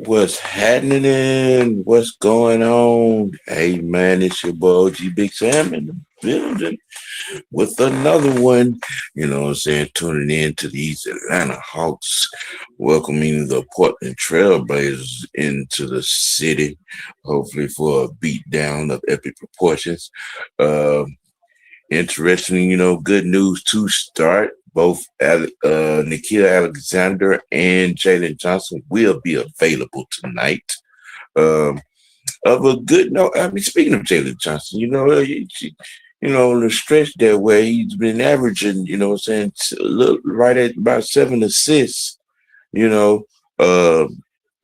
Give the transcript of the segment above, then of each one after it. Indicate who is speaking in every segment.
Speaker 1: What's happening? What's going on? Hey man, it's your boy G Big Sam in the building with another one. You know what I'm saying? Tuning in to these Atlanta Hawks, welcoming the Portland Trailblazers into the city, hopefully for a beatdown of epic proportions. Uh, Interesting, good news to start. Both Nikhil Alexander and Jalen Johnson will be available tonight. Um, of a good note, I mean, speaking of Jalen Johnson, on the stretch that way, he's been averaging, right at about 7 assists, you know, uh,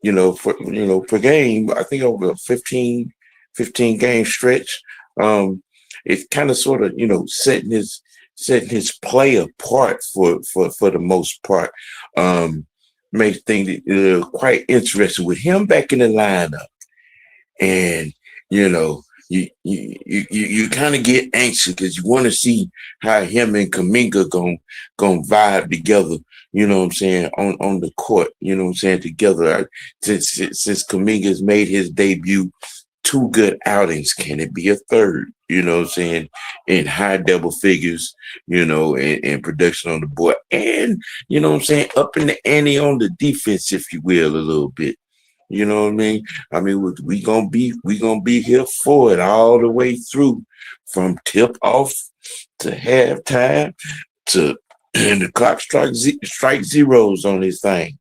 Speaker 1: per game. I think over a 15 game stretch. Um, it's kind of sort of, setting his play apart for the most part. Um, Makes things quite interesting with him back in the lineup, and you know. You kind of get anxious because you want to see how him and Kaminga gon' vibe together. You know what I'm saying on the court. You know what I'm saying together. Since Kaminga's made his debut, two good outings. Can it be a third? You know what I'm saying? In high double figures, and production on the board. And, you know what I'm saying, up in the ante on the defense, if you will, a little bit. You know what I mean? I mean, we gonna be here for it all the way through, from tip off to halftime to and the clock strike zeros on this thing.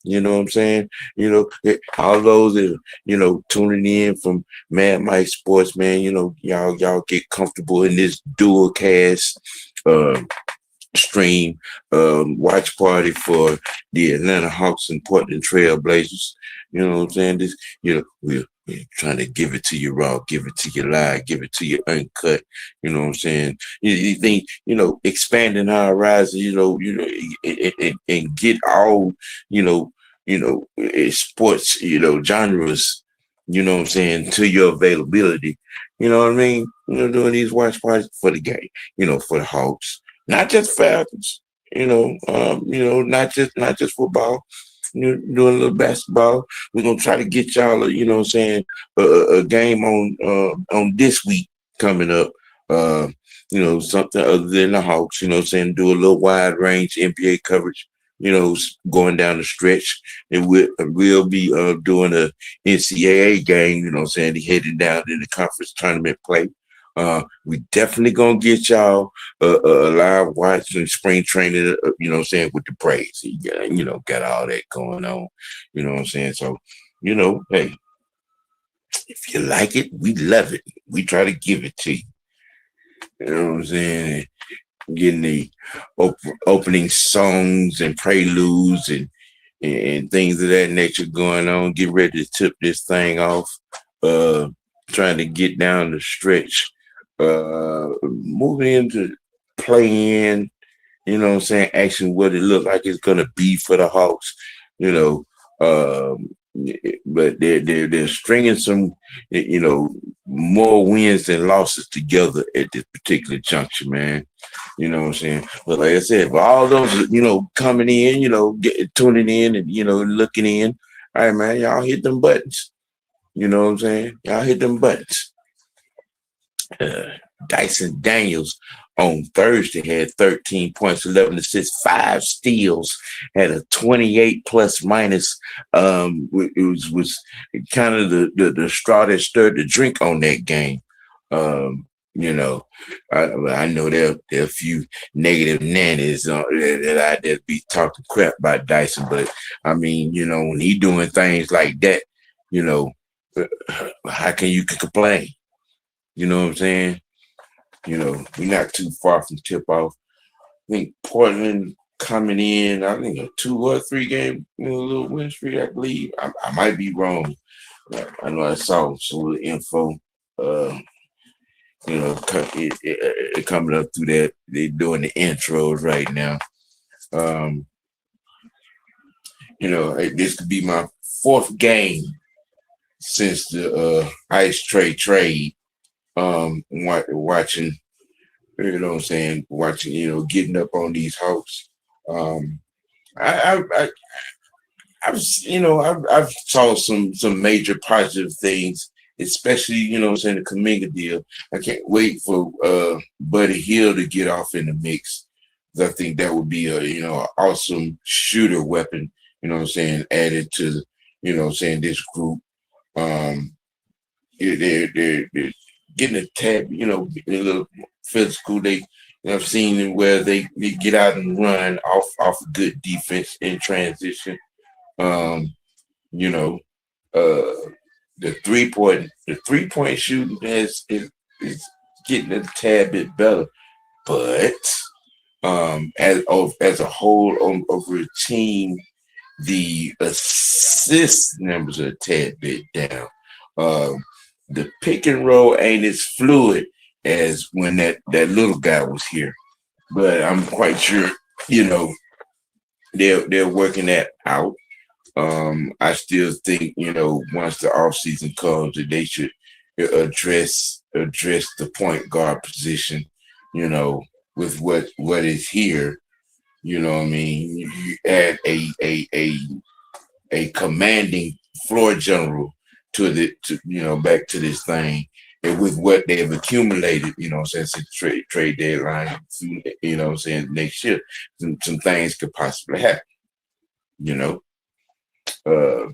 Speaker 1: You know what I'm saying? All those that tuning in from Mad Mike Sports, man. Y'all get comfortable in this dual cast uh, stream watch party for the Atlanta Hawks and Portland Trail Blazers. You know what I'm saying? This, we're trying to give it to you raw, give it to you live, give it to you uncut. You know what I'm saying? You think, expanding our horizon, and get all, sports, genres, what I'm saying, to your availability. You know what I mean? Doing these watch parties for the game, for the Hawks, not just Falcons, not just football, doing a little basketball. We're gonna try to get y'all, a game on this week coming up. Uh, Something other than the Hawks. Do a little wide range NBA coverage. Going down the stretch, and we'll be doing a NCAA game. Heading down in the conference tournament play. We definitely gonna get y'all a live watch and spring training, with the Braves. Got all that going on. You know what I'm saying? So, hey, if you like it, we love it. We try to give it to you. You know what I'm saying? Getting the opening songs and preludes and things of that nature going on. Get ready to tip this thing off. Uh, Trying to get down the stretch. Moving into playing, actually what it looks like it's gonna be for the Hawks, you know. Um, but they're stringing some, more wins than losses together at this particular juncture, man. You know what I'm saying? But like I said, for all those, coming in, tuning in and looking in, all right, man, y'all hit them buttons. You know what I'm saying? Y'all hit them buttons. Uh, Dyson Daniels on Thursday had 13 points, 11 assists, 5 steals, had a 28 plus minus. It was kind of the straw that stirred the drink on that game. Um, you know, I know there are a few negative nannies that I that be talking crap about Dyson, but I mean, when he doing things like that, you know, how can you complain? You know what I'm saying? We're not too far from tip off. I think Portland coming in, I think a 2 or 3 game little win streak, I believe. I might be wrong. I know I saw some of the info. Uh, coming up through that. They're doing the intros right now. Um, this could be my fourth game since the Ice trade. Watching, what I'm saying, watching, getting up on these Hawks. Um, I I've saw some major positive things, especially saying the Kaminga deal. I can't wait for Buddy Hill to get off in the mix. 'Cause I think that would be a awesome shooter weapon. Added to this group. Um, they're getting a tab. A little physical. I've seen them where they get out and run off good defense in transition. Um, you know, uh, the 3-point shooting is getting a tad bit better, but as a whole over a team, the assist numbers are a tad bit down. Um, the pick and roll ain't as fluid as when that little guy was here, but I'm quite sure they're working that out. I still think once the off season comes that they should address the point guard position, you know, with what is here. You know what I mean? You add a commanding floor general back to this thing. And with what they have accumulated, since the trade deadline, next year, some things could possibly happen, you know. Uh,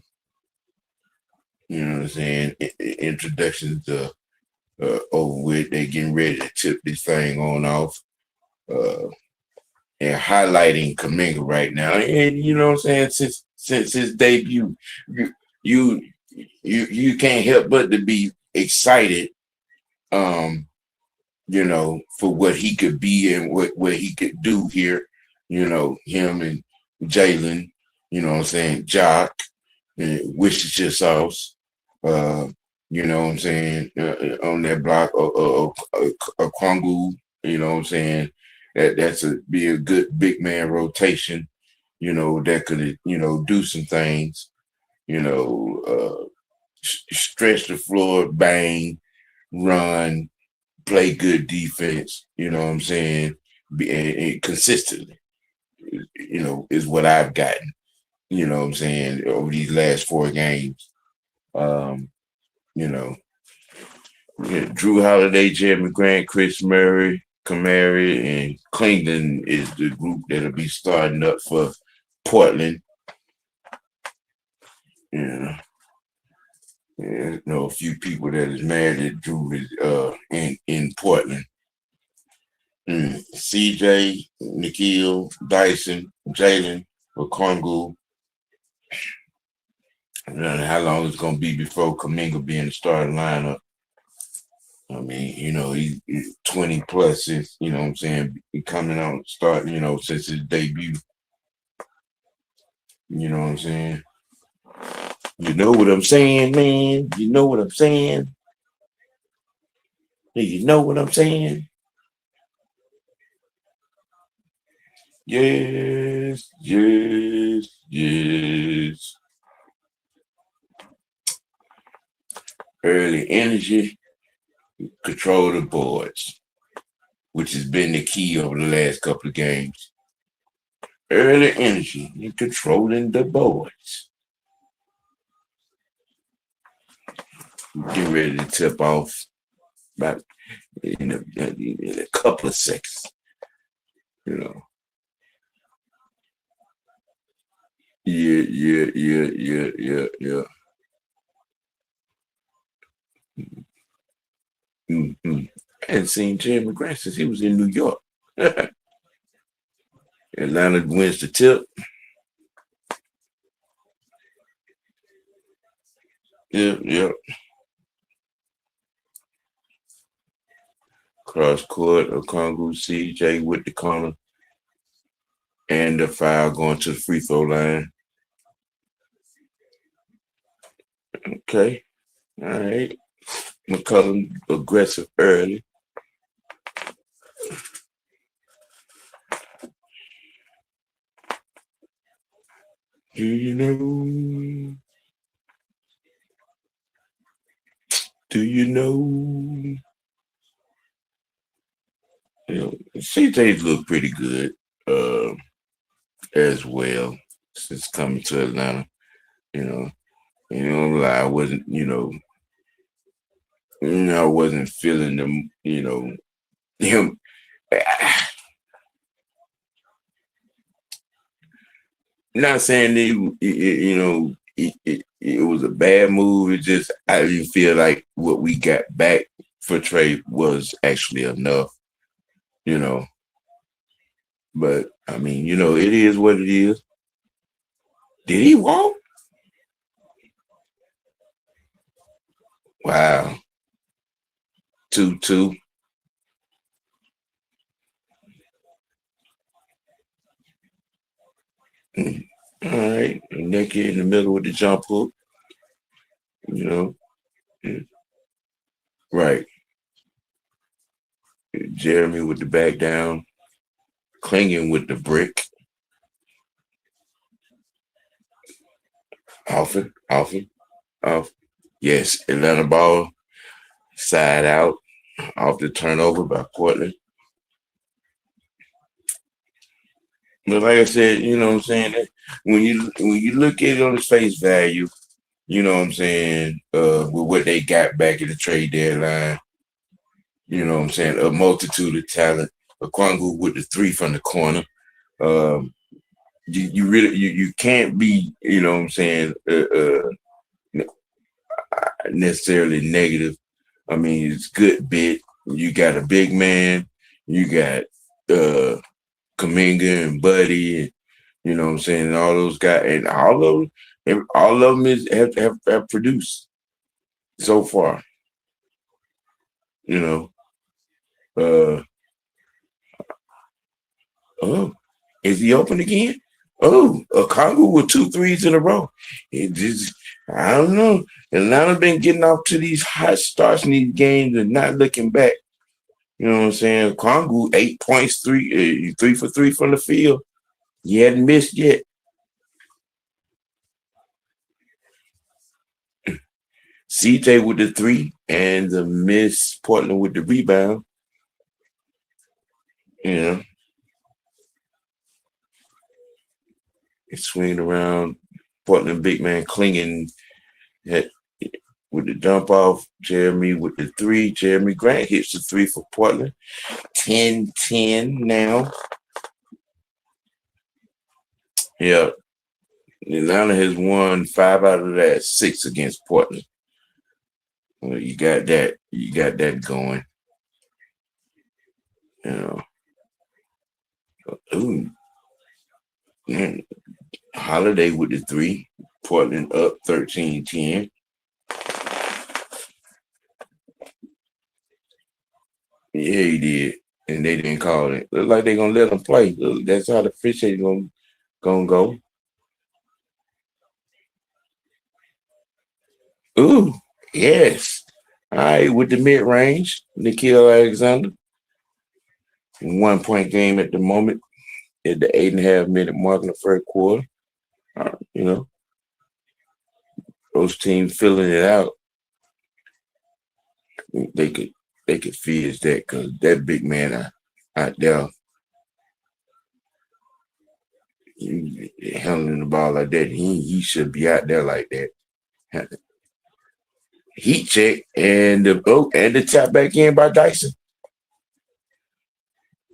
Speaker 1: Introductions over with. They're getting ready to tip this thing on off. Uh, and highlighting Kaminga right now. And since his debut, you you you can't help but to be excited, for what he could be and what he could do here. Him and Jalen, Jock, Wichita Sauce, on that block, Kwangu, that's be a good big man rotation, that could, do some things, stretch the floor, bang, run, play good defense, and consistently, is what I've gotten, over these last 4 games. Drew Holiday, Jeremy Grant, Chris Murray, Kamari, and Clington is the group that'll be starting up for Portland. Yeah. A few people that is mad that Drew is in Portland. CJ, Nikhil, Dyson, Jalen, Okongu. I don't know how long it's gonna be before Kaminga be in the starting lineup. I mean, he's 20 plus since, he coming out starting, since his debut. You know what I'm saying? You know what I'm saying, man? You know what I'm saying? You know what I'm saying? Yes, yes, yes. Early energy, control the boards, which has been the key over the last couple of games. Early energy and controlling the boards. Get ready to tip off about in a couple of seconds. Yeah. Mm-hmm. I hadn't seen Jeremy Grant since he was in New York. Atlanta wins the tip. Yeah. Cross court, Okongu, CJ with the corner, and the foul going to the free throw line. Okay. All right. McCullum aggressive early. Do you know? CJ's look pretty good as well since coming to Atlanta. You know, lie, I wasn't, I wasn't feeling them, him. Not saying that, it was a bad move. It just, I didn't feel like what we got back for Trey was actually enough, you know. But I mean, it is what it is. Did he walk? Wow. 2-2. Mm. All right. And Nicky in the middle with the jump hook, you know. Mm. Right. Jeremy with the back down, clinging with the brick. Often, off. Yes, Atlanta ball, side out, off the turnover by Portland. But like I said, you know what I'm saying? That when you look at it on its face value, you know what I'm saying, with what they got back at the trade deadline, you know what I'm saying, a multitude of talent. Okongwu with the three from the corner. Um, you really you can't be, you know what I'm saying, necessarily negative. I mean, it's good bit. You got a big man, you got Kaminga and Buddy, and you know what I'm saying, and all those guys, and all of them have produced so far. You know, uh, oh, is he open again? Oh, a Congo with 2 threes in a row. It just, I don't know. Atlanta been getting off to these hot starts in these games and not looking back. You know what I'm saying? Congo 8 points, three for three from the field. He hadn't missed yet. CJ with the three and the miss. Portland with the rebound. You know, it's swinging around. Portland big man clinging at, with the dump off. Jeremy with the three. Jeremy Grant hits the three for Portland. 10-10 now. Yeah. Atlanta has won 5 out of that 6 against Portland. Well, you got that. You got that going. You know. Ooh. Man. Holiday with the three. Portland up 13-10. Yeah, he did. And they didn't call it. Look like they're gonna let him play. Look, that's how the fish is gonna go. Ooh, yes. All right, with the mid range, Nikhil Alexander. 1 point game at the moment at the 8.5 minute mark in the first quarter. You know, those teams filling it out. They could fizz that because that big man out there handling the ball like that, he should be out there like that. Heat check and the tap back in by Dyson.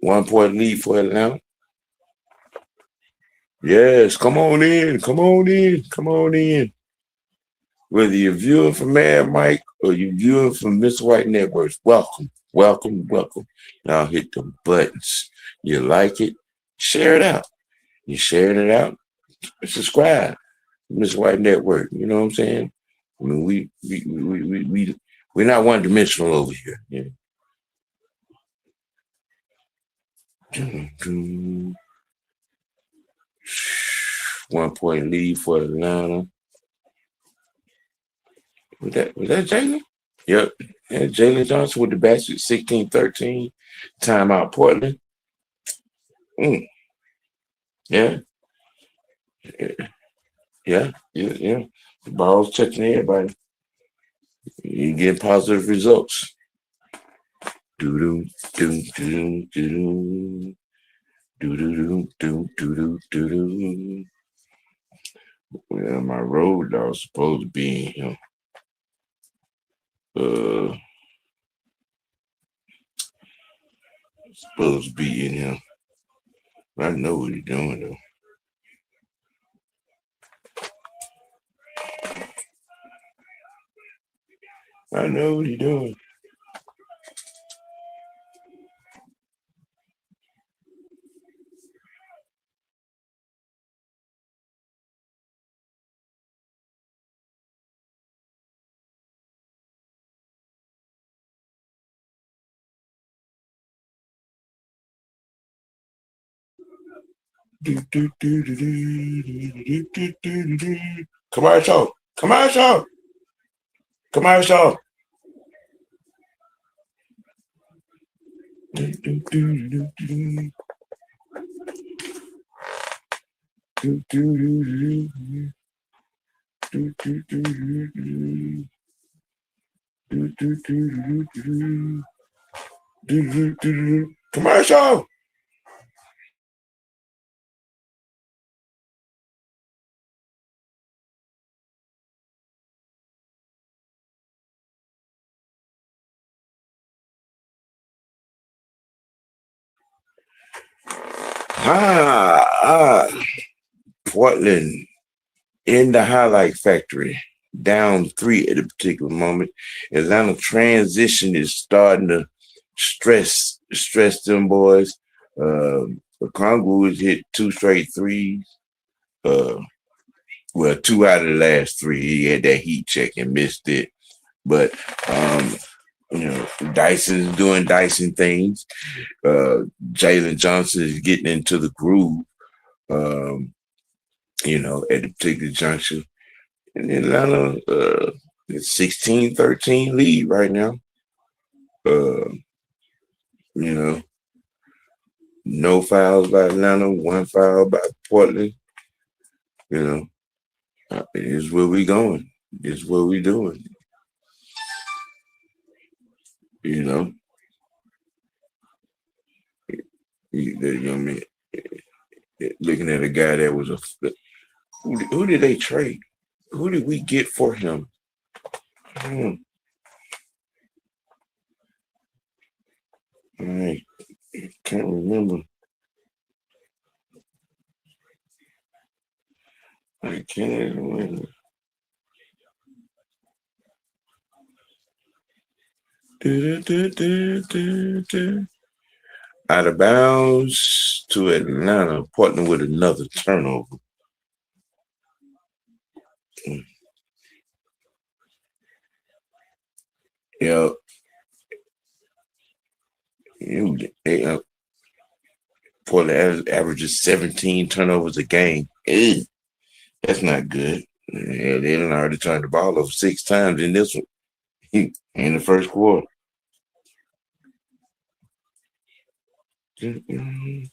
Speaker 1: 1 point lead for Atlanta. Yes, come on in, come on in, come on in. Whether you're viewing from Mad Mike or you're viewing from Miss White Networks, welcome, welcome, welcome. Now hit the buttons. You like it, share it out. You sharing it out, subscribe. Miss White Network. You know what I'm saying? I mean, we're not one dimensional over here. Yeah. 1 point lead for Atlanta. Was that Jalen? Yep. Yeah, Jalen Johnson with the basket, 16-13. Timeout Portland. Mm. Yeah. Yeah. The ball's touching everybody. You get positive results. Do do do do do do do do do do do do. Well, my road dog supposed to be in him. Uh, supposed to be in him. I know what he's doing though. I know what he's doing. Commercial, commercial, commercial. Commercial. Ah, Portland in the highlight factory, down 3 at a particular moment. Atlanta transition is starting to stress them boys. Congo has hit 2 straight 3s. Uh, well, 2 out of the last 3. He had that heat check and missed it. But um, Dyson's doing Dyson things. Jalen Johnson is getting into the groove. Um, at a particular juncture. In Atlanta, it's 16-13 lead right now. Uh, you know, no fouls by Atlanta, 1 foul by Portland. You know, it is where we going. It's what we doing. You know, I mean, looking at a guy that was who did they trade? Who did we get for him? Hmm. I can't remember. I can't remember. Out of bounds to Atlanta, Portland with another turnover. Yeah, they, Portland averages 17 turnovers a game. Ew, that's not good. Yeah, they done already turned the ball over 6 times in this one in the first quarter. Mm.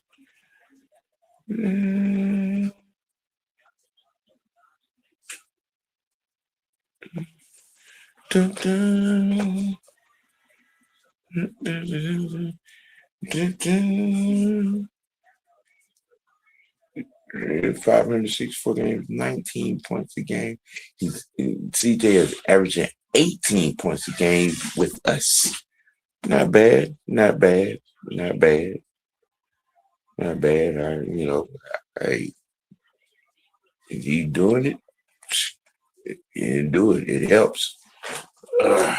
Speaker 1: 564 games, 19 points a game. CJ is averaging 18 points a game with us. Not bad, not bad, not bad, not bad. I he doing it. He do it. It helps. Uh,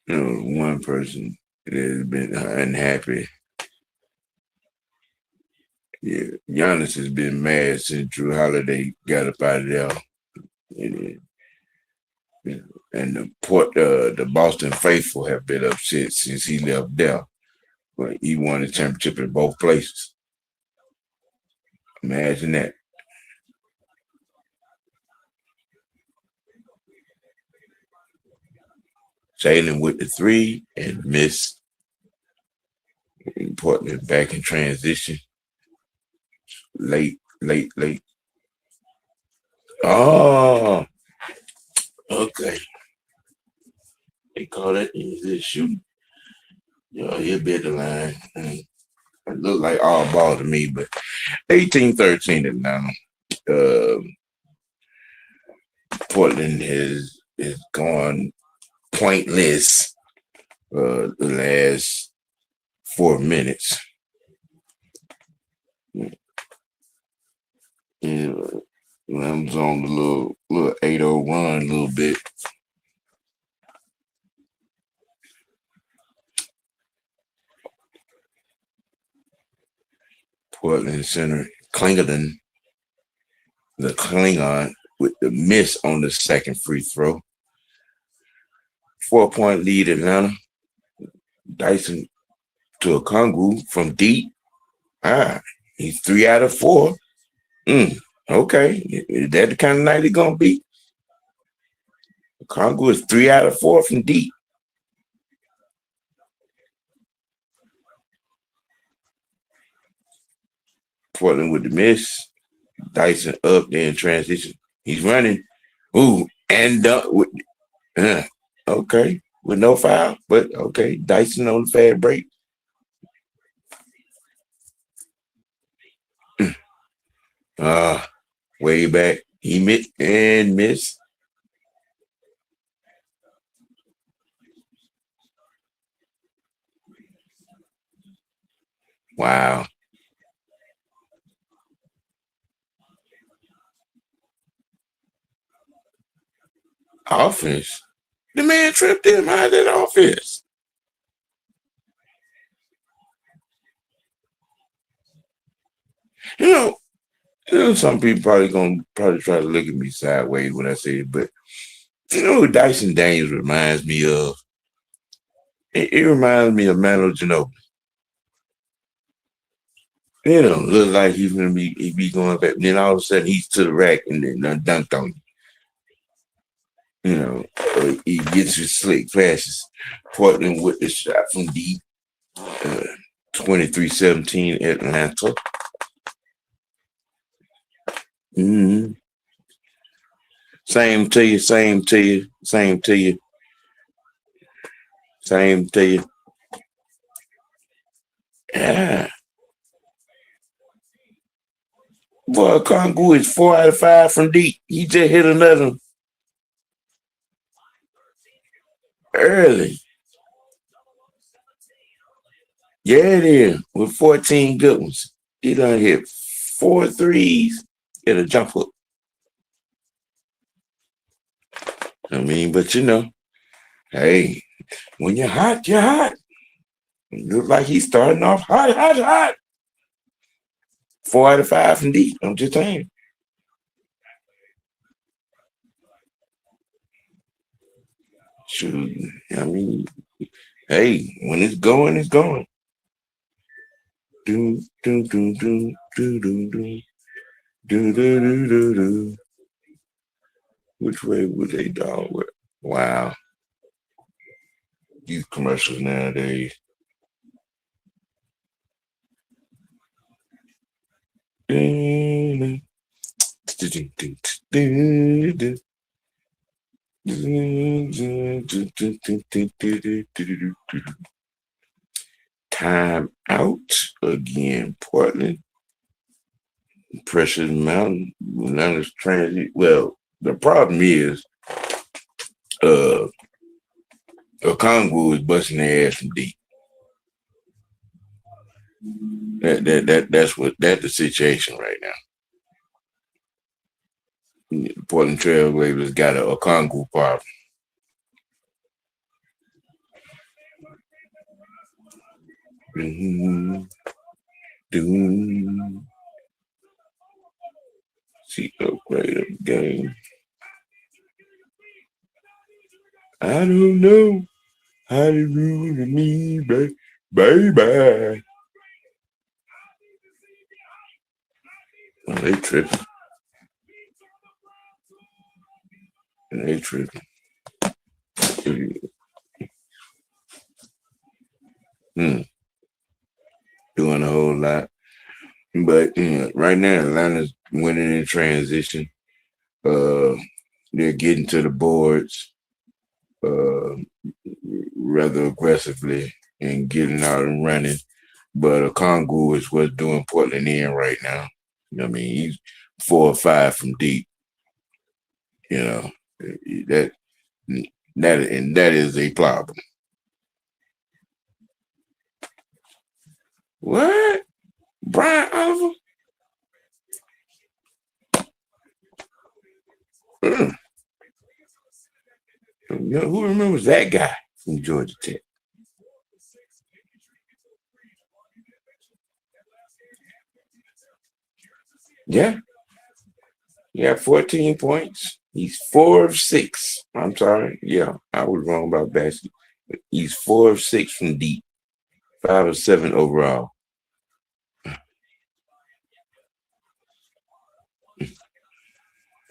Speaker 1: one person that has been unhappy. Yeah, Giannis has been mad since Drew Holiday got up out of there. And, the Boston faithful have been upset since he left there. But he won the championship in both places. Imagine that. Jalen with the 3 and missed. Portland back in transition. Late, late, late. Oh, okay. They call that easy shooting. He'll be at the line. It looked like all ball to me, but 18-13 Atlanta. Uh, Portland is gone pointless the last 4 minutes. Yeah, Rams on the little 8-0 run a little bit. Portland center Klingerton, the Klingon with the miss on the second free throw. 4-point lead Atlanta. Dyson to a Kongu from deep. He's 3 out of 4. Okay. Is that the kind of night he's gonna be? Kongu is 3 out of 4 from deep. Portland with the miss. Dyson up there in transition. He's running. Ooh, and okay. With no foul, but okay. Dyson on the fast break. Way back. He missed and missed. Wow. Offense. The man tripped him out of that offense. You know, some people probably try to look at me sideways when I say it, but you know who Dyson Daniels reminds me of? It reminds me of Manu Ginobili. Look like he's gonna be going back. Then all of a sudden he's to the rack and then dunked on you. He gets his slick passes. Portland with the shot from deep. 23-17 Atlanta. Mm-hmm. Same to you. Yeah. Boy, Kongu is 4 out of 5 from deep. He just hit another early. Yeah, it is. With 14 good ones. He done hit 4 threes and a jump hook. I mean, but hey, when you're hot, you're hot. It looks like he's starting off hot. 4 out of 5 from deep. I'm just saying. Shoot, I mean, hey, when it's going, it's going. Do do do do do do do do do do do do. Which way would they dog with? Wow, these commercials nowadays. Time out again, Portland. Precious Mountain. Atlanta's transit. Well, the problem is, Okongwu is busting their ass from deep. That's the situation right now. The Portland Trailblazers got a Okongwu problem. See upgrade of the game. I don't know how to ruin me, baby. They tripping. Doing a whole lot. But right now, Atlanta's winning in transition. They're getting to the boards rather aggressively. and getting out and running. But Congo is what's doing Portland in right now. I mean, he's 4 or 5 from deep. You know that that is a problem. What? Brian Oliver? Mm. You know, who remembers that guy from Georgia Tech? Yeah, he got 14 points. He's 4 of 6. I'm sorry. Yeah, I was wrong about basket. He's 4 of 6 from deep, 5 of 7 overall.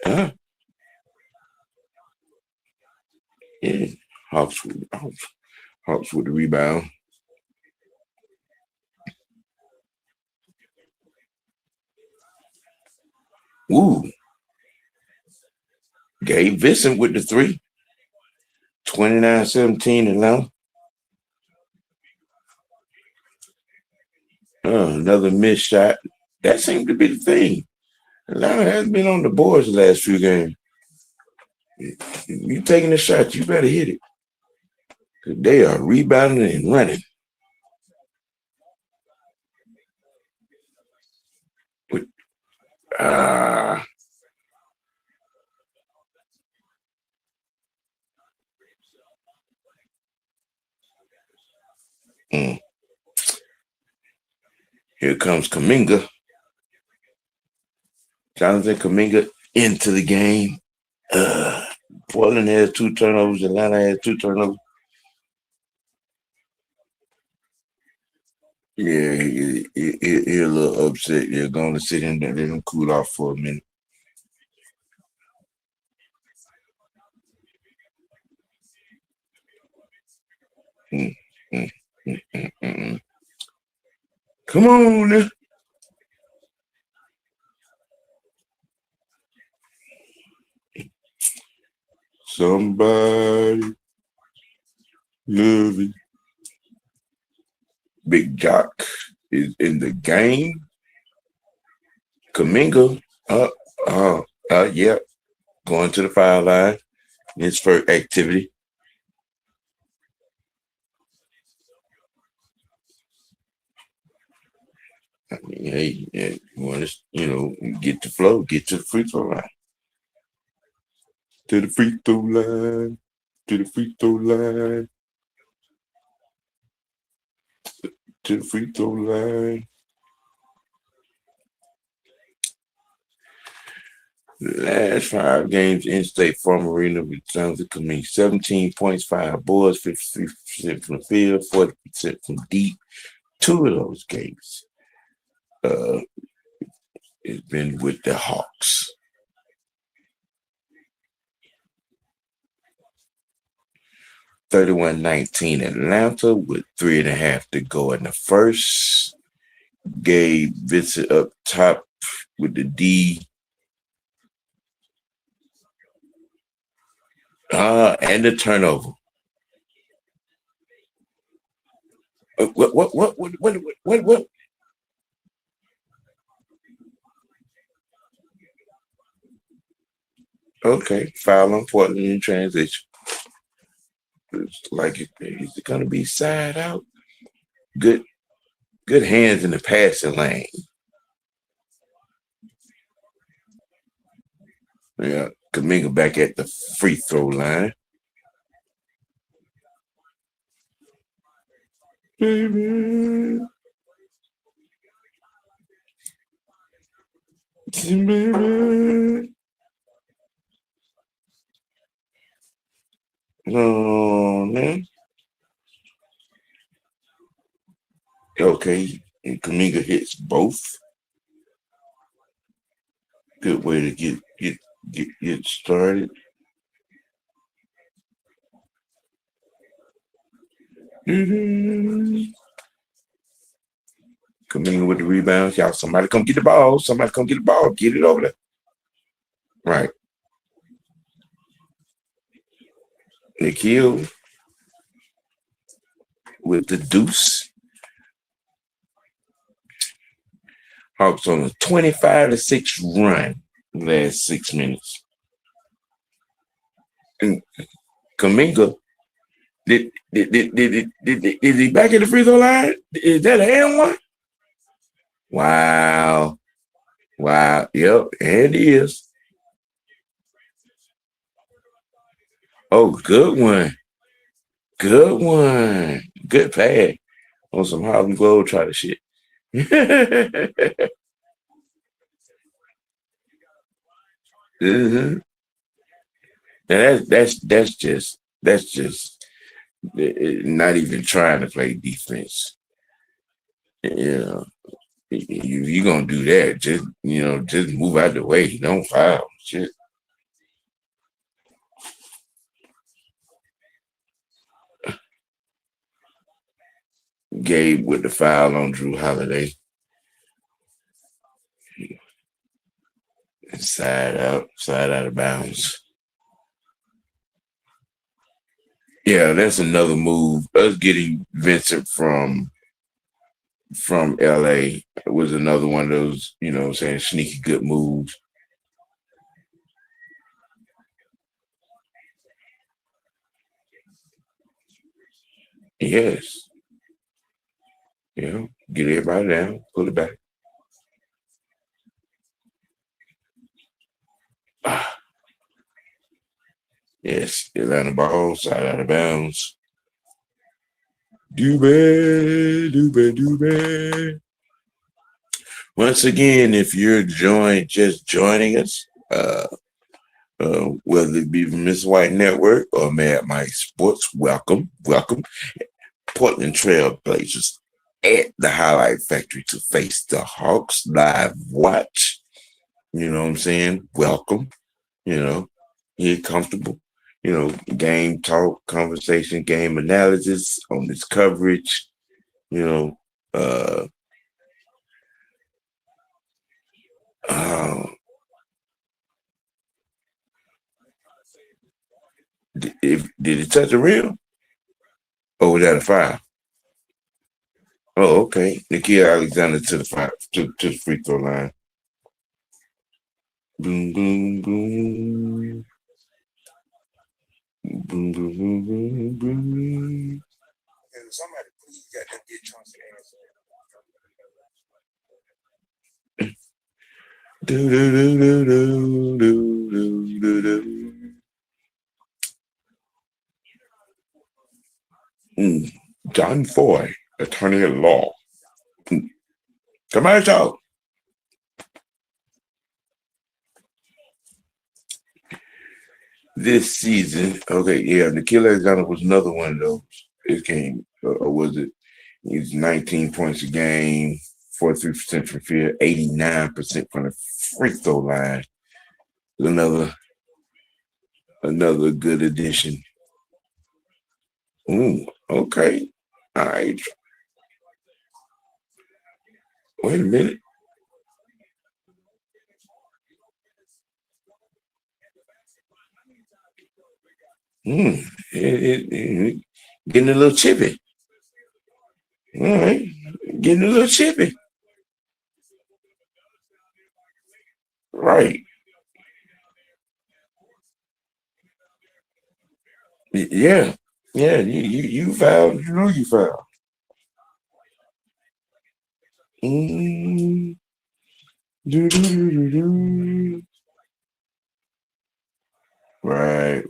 Speaker 1: Huh? Yeah. Hawks with, Hawks, Hawks with the rebound. Ooh, Gabe Vincent with the three. 29-17 Atlanta. Another missed shot. That seemed to be the thing. Atlanta has been on the boards the last few games. You taking a shot, you better hit it. They are rebounding and running. Ah, mm. Here comes Kaminga. Jonathan Kaminga into the game. Portland has 2 turnovers. Atlanta has 2 turnovers. Yeah, he a little upset. They're going to sit in there, let him cool off for a minute. Mm, mm, mm. Come on now. Somebody love it. Big Jock is in the game. Kaminga, uh, yeah, going to the foul line. His first activity. I mean, hey, yeah, you want to, get the flow, get to the free throw line. To the free throw line. To the free throw line. To the free throw line. The last 5 games in State Farm Arena with Jonathan Kaminga, 17 points, 5 boards, 53% from the field, 40% from deep. 2 of those games uh, has been with the Hawks. 31-19 Atlanta with 3.5 to go in the first. Gabe Vincent up top with the D. And the turnover. What? Okay, foul on Portland in transition. It's like it's going to be side out. Good, good hands in the passing lane. Yeah, Kaminga back at the free throw line. Baby, baby. No, man. Okay, and Kaminga hits both. Good way to get started. Kaminga with the rebounds. Y'all, somebody come get the ball. Somebody come get the ball. Get it over there. Right. Nikhil. with the deuce. Hawks on a 25-6 run last 6 minutes. And Kaminga, did he back at the free throw line? Is that an and one? Wow. Wow. Yep. And it is. Oh, good one. Good one. Good pass on some Harlem Globetrotter shit. Mm-hmm. And that's just not even trying to play defense. You know, you gonna do that? Just move out the way. Don't foul. Shit. Gabe with the foul on Drew Holiday. Side out of bounds. Yeah, that's another move. Us getting Vincent from LA was another one of those, saying sneaky good moves. Yes. Get everybody down, pull it back. Ah, yes, Atlanta ball, side out of bounds. Do bad. Once again, if you're just joining us, whether it be from Miss White Network or Mad Mike Sports, welcome. Portland Trailblazers at the Highlight Factory to face the Hawks live watch. You know what I'm saying? Welcome. Get comfortable. Game talk, conversation, game analysis on this coverage. You know, uh, uh did it touch the rim? Or was that a foul? Oh, okay. Nikhil Alexander to the to the free throw line. Boom, boom, boom. Boom, boom, boom, boom, boom. Somebody please got to get Chauncey do do do do do do do do. John Foy, attorney at law. Come on, y'all. This season, okay, yeah, Nikhil Alexander was another one of those. It came, or was it? He's 19 points a game, 43% from field, 89% from the free throw line. Another good addition. Ooh, okay. All right. Wait a minute. Mm, getting a little chippy. All right. Getting a little chippy. Right. Yeah. Yeah. You fouled. You know you fouled. Mm, do, do, do, do, do. Right.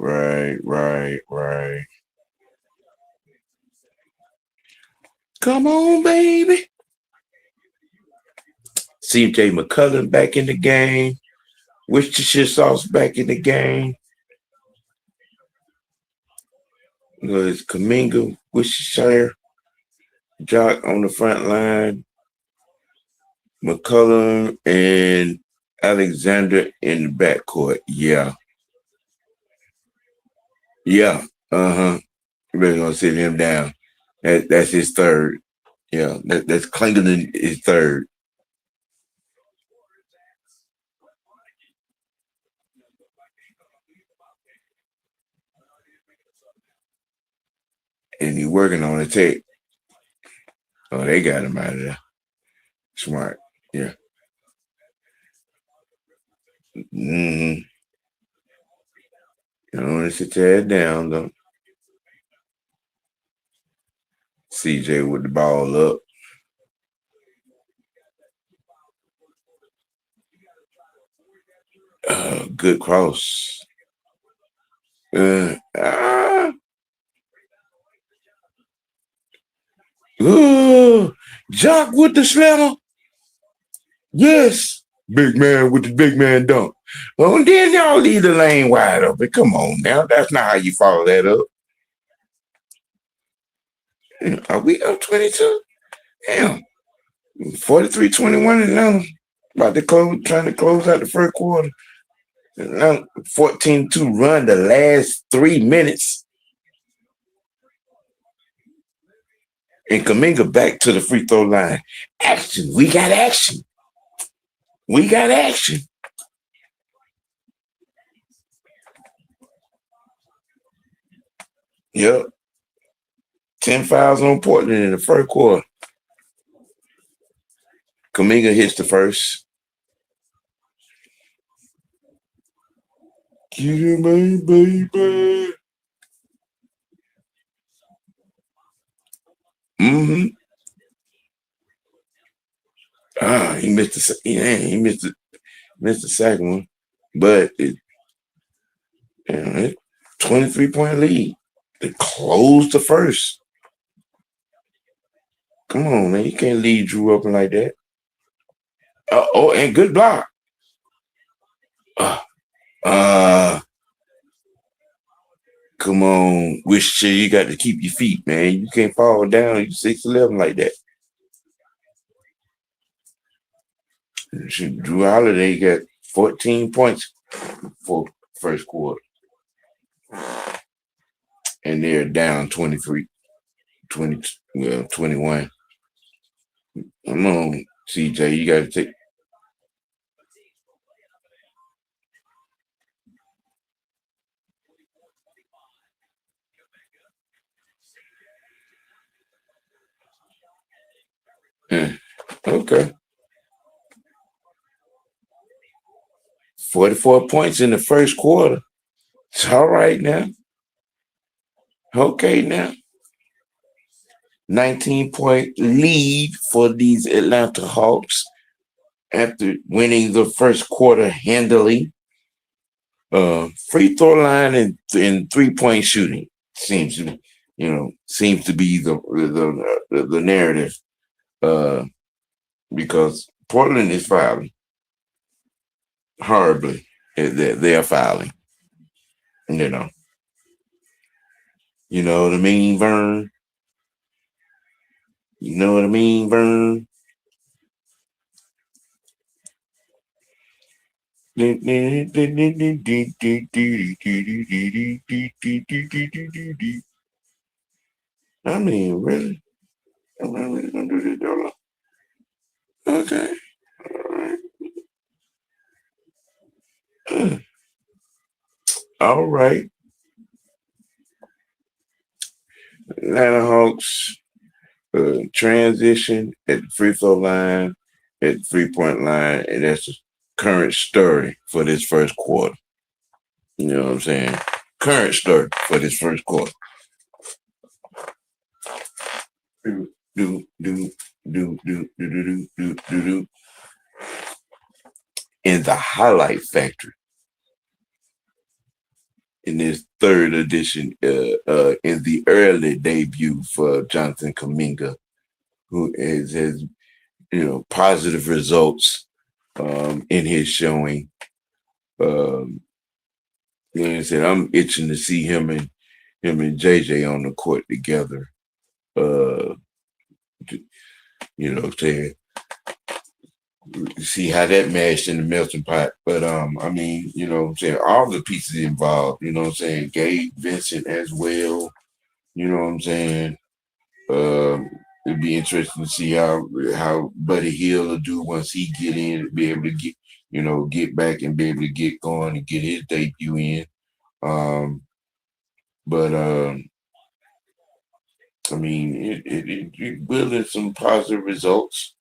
Speaker 1: Come on, baby. CJ McCullum back in the game. Worcestershire sauce back in the game. It's Kaminga, Worcestershire, Jock on the front line, McCullum, and Alexander in the backcourt. Yeah. Yeah. Uh-huh. We're gonna sit him down. That's his third. Yeah, that's Clinton is third. And he's working on a tape. Oh, they got him out of there. Smart. Yeah. Mm-hmm. You don't want to sit your head down, though. CJ with the ball up. Good cross. Ah. Jock with the slammer. Yes. Big man with the big man dunk. Well, then y'all leave the lane wide open. Come on now. That's not how you follow that up. Are we up 22? Damn. 43-21 Atlanta. About to close, trying to close out the first quarter. Now 14-2 run the last 3 minutes. And Kaminga back to the free throw line. Action. We got action. We got action. Yep. 10 fouls on Portland in the first quarter. Kaminga hits the first. Get it, man, baby. Mm-hmm. He missed the second one. But it 23-point lead. They closed the first. Come on, man. You can't lead Drew open like that. And good block. Come on. Wish you got to keep your feet, man. You can't fall down. You 6'11" like that. Drew Holiday got 14 points for first quarter. And they're down 23, 21. Come on, CJ. You got to take. Okay. 44 points in the first quarter. It's all right now. Okay now. 19-point lead for these Atlanta Hawks after winning the first quarter handily. Free throw line and 3-point shooting seems to be the narrative. Because Portland is fouling horribly. They are fouling. You know what I mean, Vern? You know what I mean, Vern? I mean, really? Am I really gonna do this, Dolo? Okay. All right. Atlanta Hawks transition at the free throw line, at the 3-point line, and that's the current story for this first quarter. You know what I'm saying? Current story for this first quarter. In the highlight factory in this third edition, in the early debut for Jonathan Kaminga, who has positive results in his showing. Like I said, I'm itching to see him and JJ on the court together. Saying see how that mashed in the melting pot. But I mean, I'm saying all the pieces involved, I'm saying Gabe Vincent as well, you know what I'm saying? It'd be interesting to see how Buddy Hill will do once he get in, be able to get back and be able to get going and get his debut in. But I mean, you're building some positive results.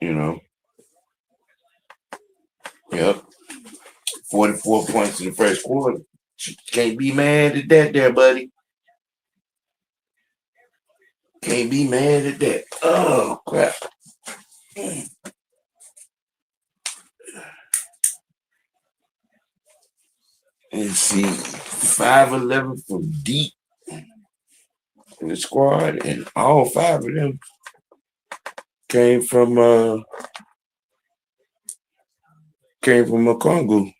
Speaker 1: You know. Yep. 44 points in the first quarter. Can't be mad at that, there, buddy. Can't be mad at that. Oh crap. Let's see. 5'11" from deep in the squad, and all five of them came from a Congo.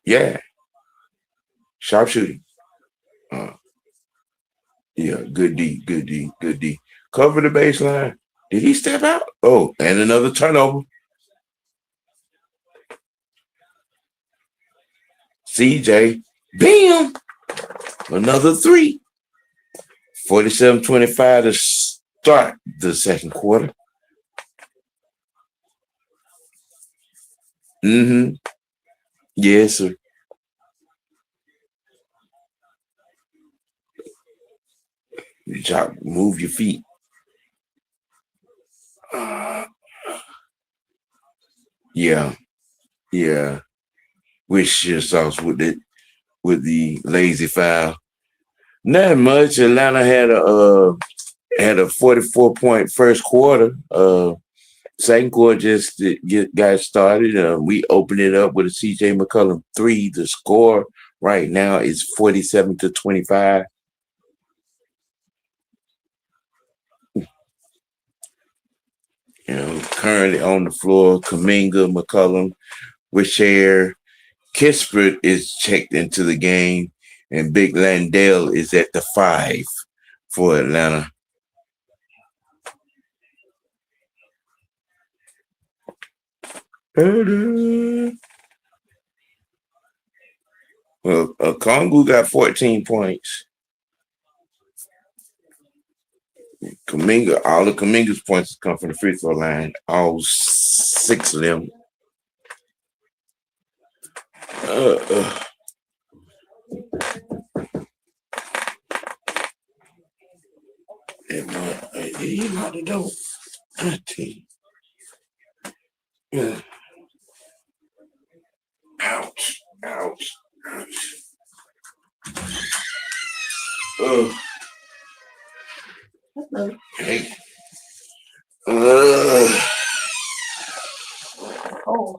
Speaker 1: Yeah. Sharpshooting. Yeah, good D, good D, good D. Cover the baseline. Did he step out? Oh, and another turnover. CJ. Bam! Another three. 47-25 to start the second quarter. Mm-hmm. Yes, sir. Move your feet. Yeah, yeah. Wish your sauce with the lazy foul. Not much. Atlanta had a 44-point first quarter. Second quarter just got started. We opened it up with a CJ McCollum 3. The score right now is 47-25. Currently on the floor, Kuminga, McCollum, Wishair, Kispert is checked into the game, and Big Landale is at the 5 for Atlanta. Well, Kongu got 14 points. All of Kuminga's points come from the free throw line. All 6 of them. He locked the door. Yeah. Ouch. Ouch. Ouch. Hey.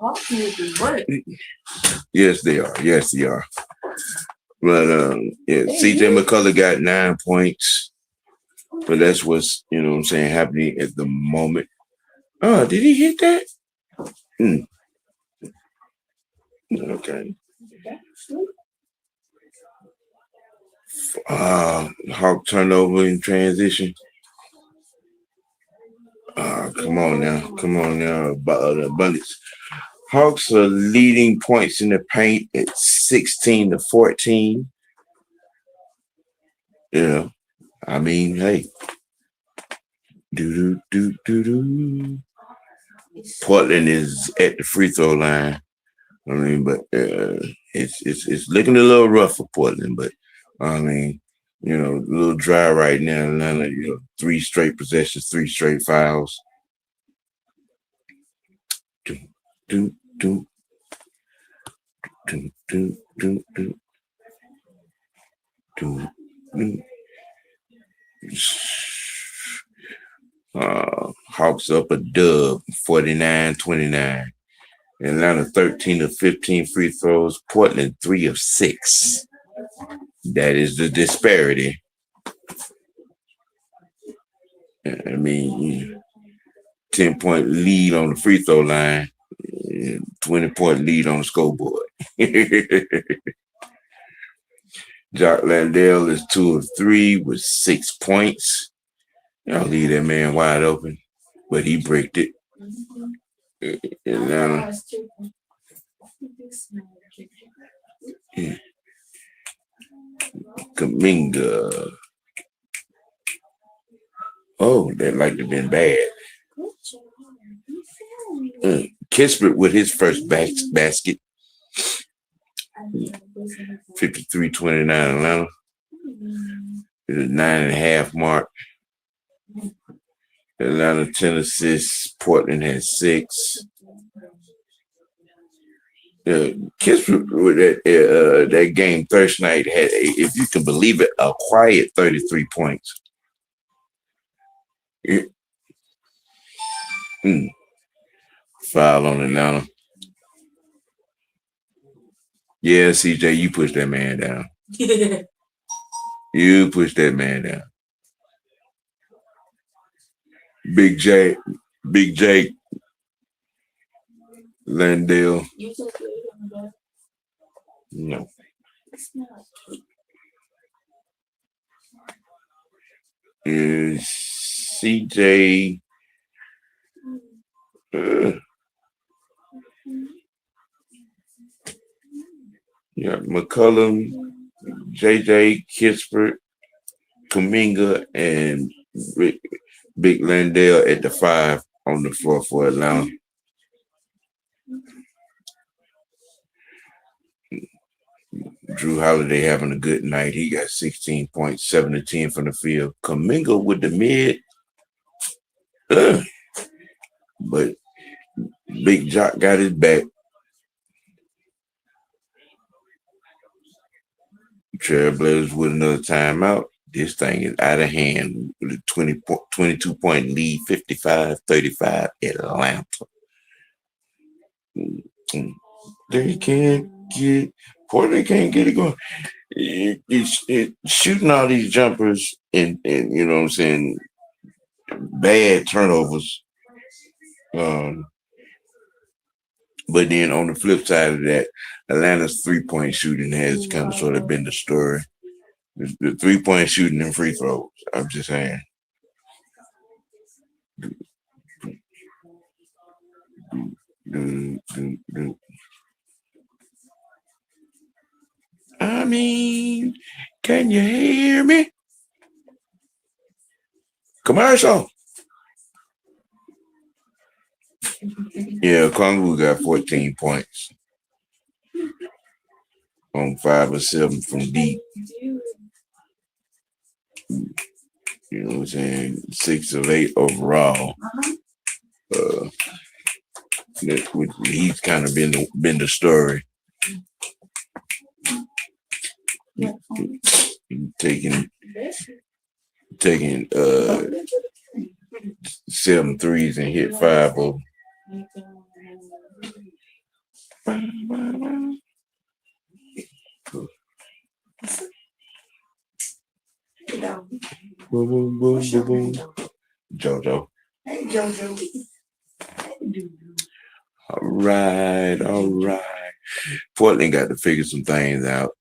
Speaker 1: Hockey is work. Yes, they are. Yes, they are. But yeah, CJ McCullough got 9 points. But that's what's, what I'm saying, happening at the moment. Oh, did he hit that? Okay. Hawk turnover in transition. Come on now. Bullets. Hawks are leading points in the paint at 16-14. Yeah. I mean, hey. Do. Portland is at the free throw line. I mean, but it's looking a little rough for Portland, but I mean, a little dry right now. Atlanta, 3 straight possessions, 3 straight fouls. Hawks up a dub, 49-29. Atlanta 13 of 15 free throws. Portland 3 of 6. That is the disparity. I mean, 10-point lead on the free throw line, 20-point lead on the scoreboard. Jock Landale is 2 of 3 with 6 points. Y'all leave that man wide open, but he bricked it. Atlanta. Kuminga. Oh, that might have been bad. Kispert with his first basket. 53-29 Atlanta. The 9.5 mark. Atlanta 10 assists. Portland had 6. Kids with that game Thursday night had, if you can believe it, a quiet 33 points. Foul on Atlanta. Yeah, CJ, you push that man down. You push that man down. Big J, Landale. No. Is CJ McCullum, JJ, Kispert, Kuminga, and Big Landale at the 5 on the floor for Atlanta. Drew Holiday having a good night. He got 16 points, 7 to 10 from the field. Kuminga with the mid. But Big Jock got his back. Trailblazers with another timeout. This thing is out of hand with a 22-point lead, 55-35 Atlanta. They can't get Portland can't get it going. It's shooting all these jumpers and you know what I'm saying, bad turnovers. But then on the flip side of that, Atlanta's 3-point shooting has kind of sort of been the story. The 3-point shooting and free throws. I'm just saying. I mean, can you hear me? Commercial. Yeah, Kongu got 14 points on 5 or 7 from deep. You know what I'm saying? 6 of 8 overall. He's kind of been the story. Taking 7 threes and hit 5 of them. Boom, boom, boom, boom, boom. JoJo. Hey, JoJo. All right. Portland got to figure some things out.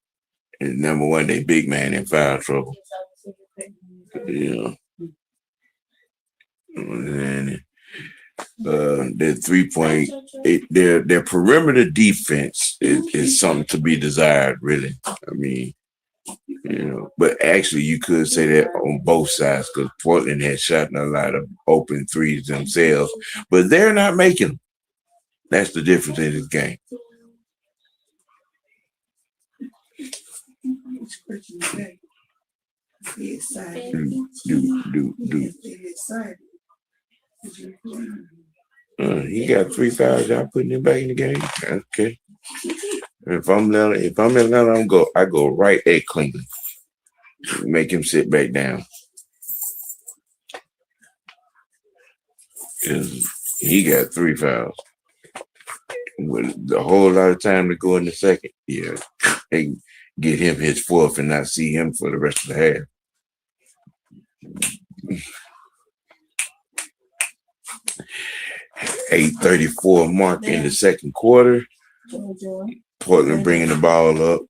Speaker 1: And number one, they big man in foul trouble. Yeah. And their 3-point, their perimeter defense is something to be desired, really. I mean, you know, but actually you could say that on both sides because Portland has shot a lot of open threes themselves, but they're not making them. That's the difference in this game. He got 3 fouls. Y'all putting him back in the game. Okay. If I'm Atlanta, I go right at Cleveland. Make him sit back down. He got 3 fouls. With a whole lot of time to go in the second. Yeah. They get him his 4th and not see him for the rest of the half. 8:34 mark in the second quarter. Portland bringing the ball up.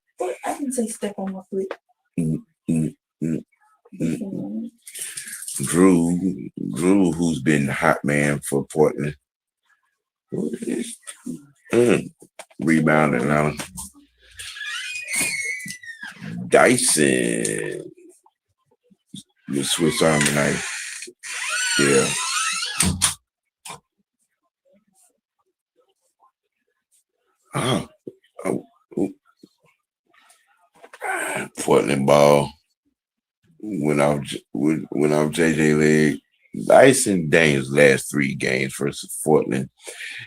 Speaker 2: I can say step on my foot.
Speaker 1: Drew, who's been the hot man for Portland. Rebounding now. Dyson. The Swiss Army knife. Yeah. Portland ball. When I was JJ Leg, Dyson Daniels' last 3 games versus Portland,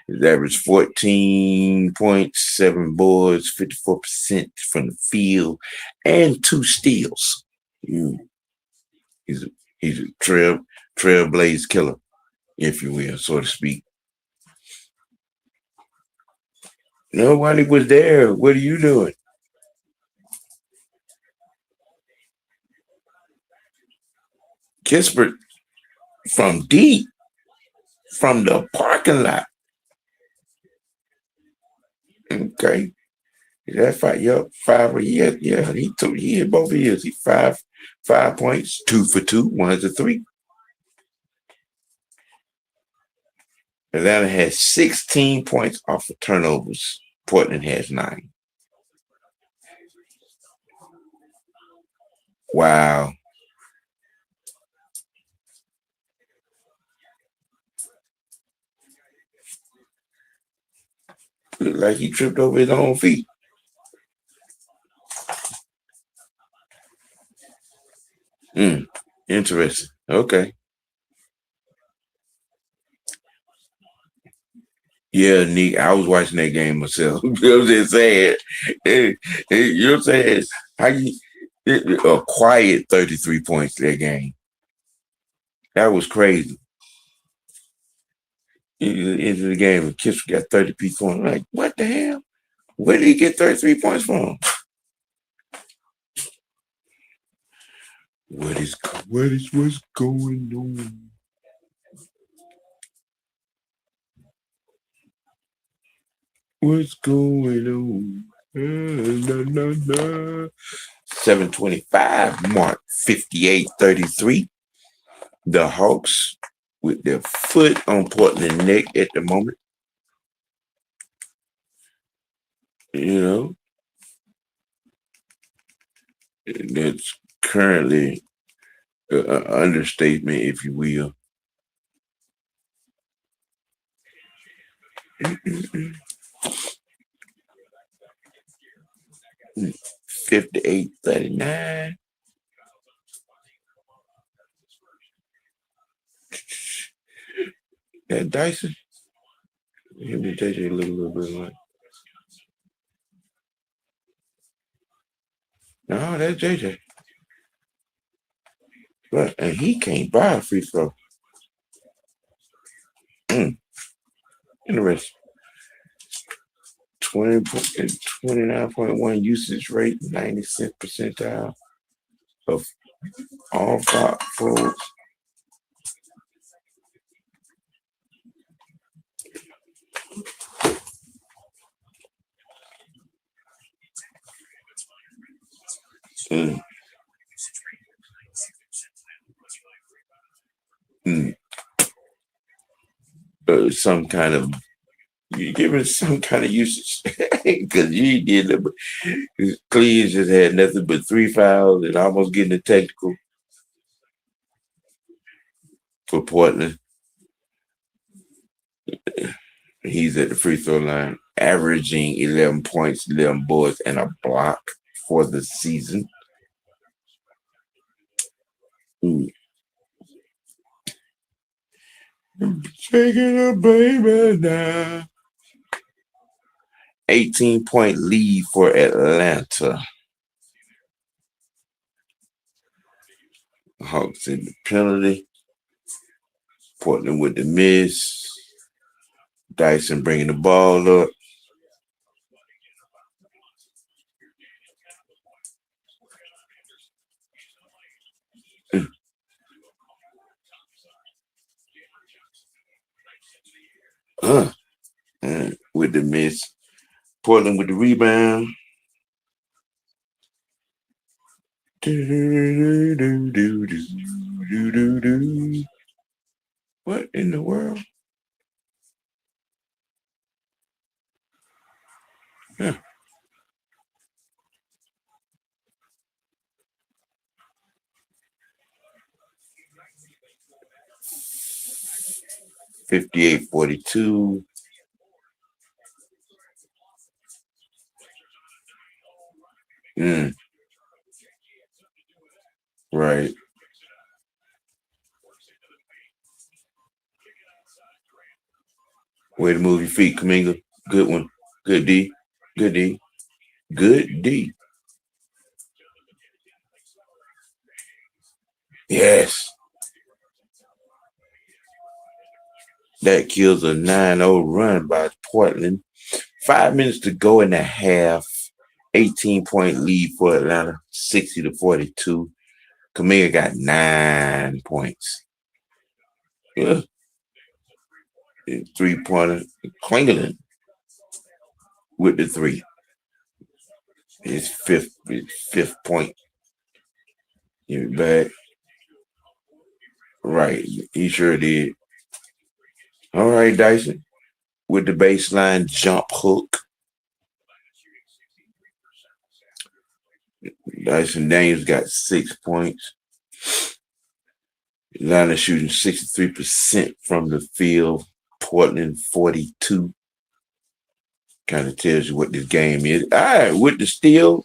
Speaker 1: his average 14.7 boards, 54% from the field, and 2 steals. Mm. He's a trailblaze killer, if you will, so to speak. Nobody was there. What are you doing? Kispert from deep, from the parking lot. Okay. That 5, yep, 5. Yeah, he hit both ears. He 5 points, 2 for 2, 1 to 3. Atlanta has 16 points off of turnovers. Portland has 9. Wow. Looked like he tripped over his own feet. Interesting. Okay. Yeah, Nick, I was watching that game myself. You know what I'm just saying? You know what I'm saying? How a quiet 33 points that game. That was crazy. Into the game, and Kiss got 30 points. I'm like, what the hell? Where did he get 33 points from? What's going on? What's going on? 725 mark, 58-33. The Hawks with their foot on Portland neck at the moment. You know, that's currently an understatement, if you will. 58-39. That Dyson. Him and JJ look a little bit like. No, that's JJ. But and he can't buy a free throw. Interesting. 29.1 usage rate, 96th percentile of all five forwards. Some kind of you give it some kind of usage because you did it. Cleveland just had nothing but 3 fouls and almost getting a technical for Portland. He's at the free throw line, averaging 11 points, 11 boards, and a block for the season. Taking a baby now. 18-point lead for Atlanta. Hawks in the penalty. Portland with the miss. Dyson bringing the ball up. With the miss. Portland with the rebound. What in the world? 58-42. Right. Way to move your feet, Kaminga. Good one. Good D. Good D. Good D. Yes. That kills a 9-0 run by Portland. 5 minutes to go in the half. 18-point lead for Atlanta, 60-42. Kaminga got 9 points. Yeah. 3-pointer. Klingerland with the three. His fifth point. Give it back. Right. He sure did. All right, Dyson. With the baseline jump hook. Dyson Daniels got 6 points. Atlanta shooting 63% from the field. Portland 42. Kind of tells you what this game is. All right, with the steal.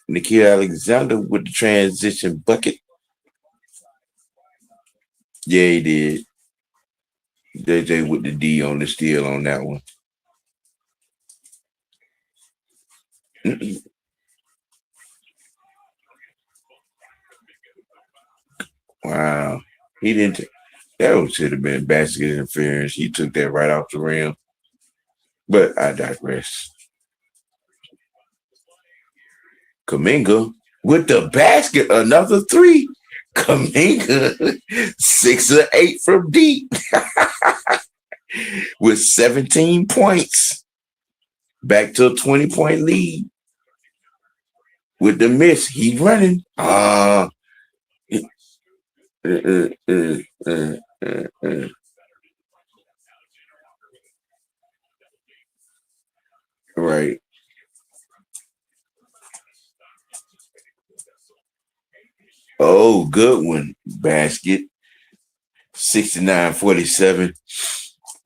Speaker 1: Nikhil Alexander with the transition bucket. Yeah, he did. JJ with the D on the steal on that one. Wow. He didn't. That should have been basket interference. He took that right off the rim. But I digress. Kaminga with the basket, another three. Kaminga, 6 of 8 from deep with 17 points. Back to a 20-point lead. With the miss, he's running. Right. Oh, good one. Basket. 69-47.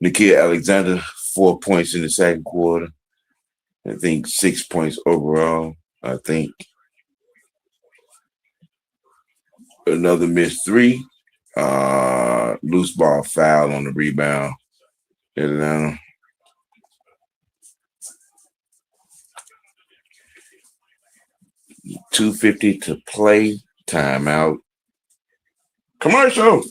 Speaker 1: Nikhil Alexander, 4 points in the second quarter. I think 6 points overall. I think another missed three. Loose ball foul on the rebound. Atlanta. $2.50 to play. Timeout. Commercial.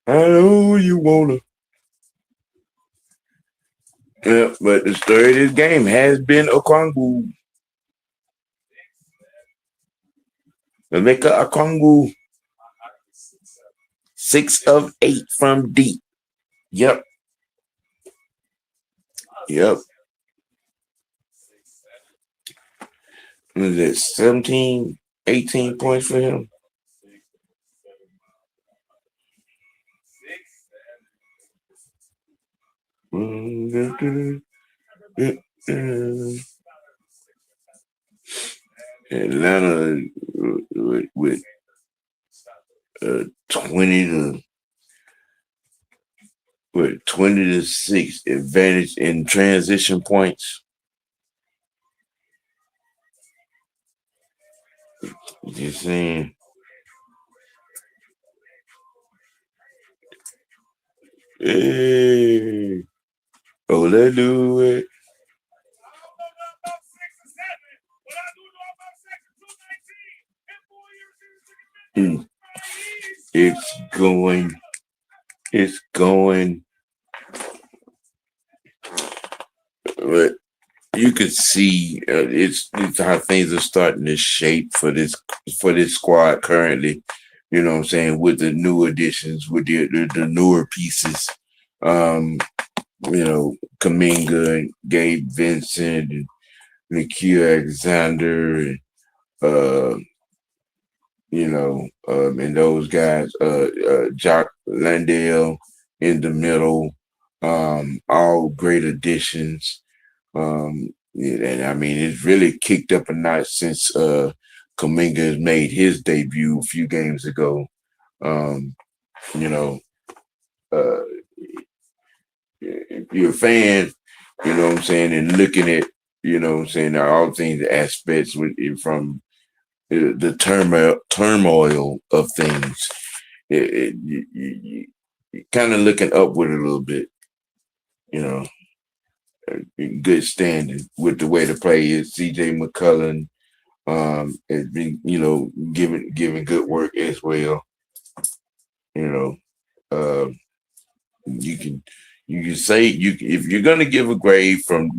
Speaker 1: I know you wanna. Yeah, but the story of this game has been Okongwu. Emeka Okongwu. 6 of 8 from deep. Yep. What is it? 17, 18 points for him. Atlanta with 20-6 advantage in transition points. Just saying. Hey. Oh, let's do it. It's going. But you could see it's how things are starting to shape for this squad currently. You know what I'm saying? With the new additions, with the newer pieces. Kaminga and Gabe Vincent and Nikhil Alexander and and those guys, Jock Landale in the middle, all great additions. And I mean, it's really kicked up a notch since Kaminga has made his debut a few games ago. You know, uh, if you're a fan, you know what I'm saying, and looking at, you know what I'm saying, all things, aspects with from the turmoil of things. You kind of looking upward a little bit, you know, in good standing with the way the play is. CJ McCullough has been, you know, giving good work as well. You know, uh, you can say if you're gonna give a grade from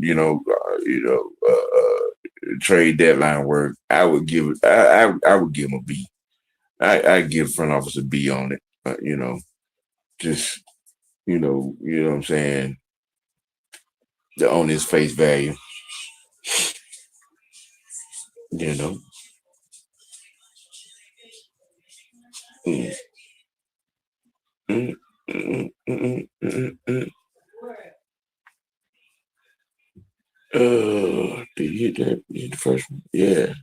Speaker 1: trade deadline work, I would give it. I would give him a B. I give front office a B on it. You know, just you know what I'm saying. The on his face value, you know. Mm, mm, mm. Did you hit that? You hit the first one? Yeah.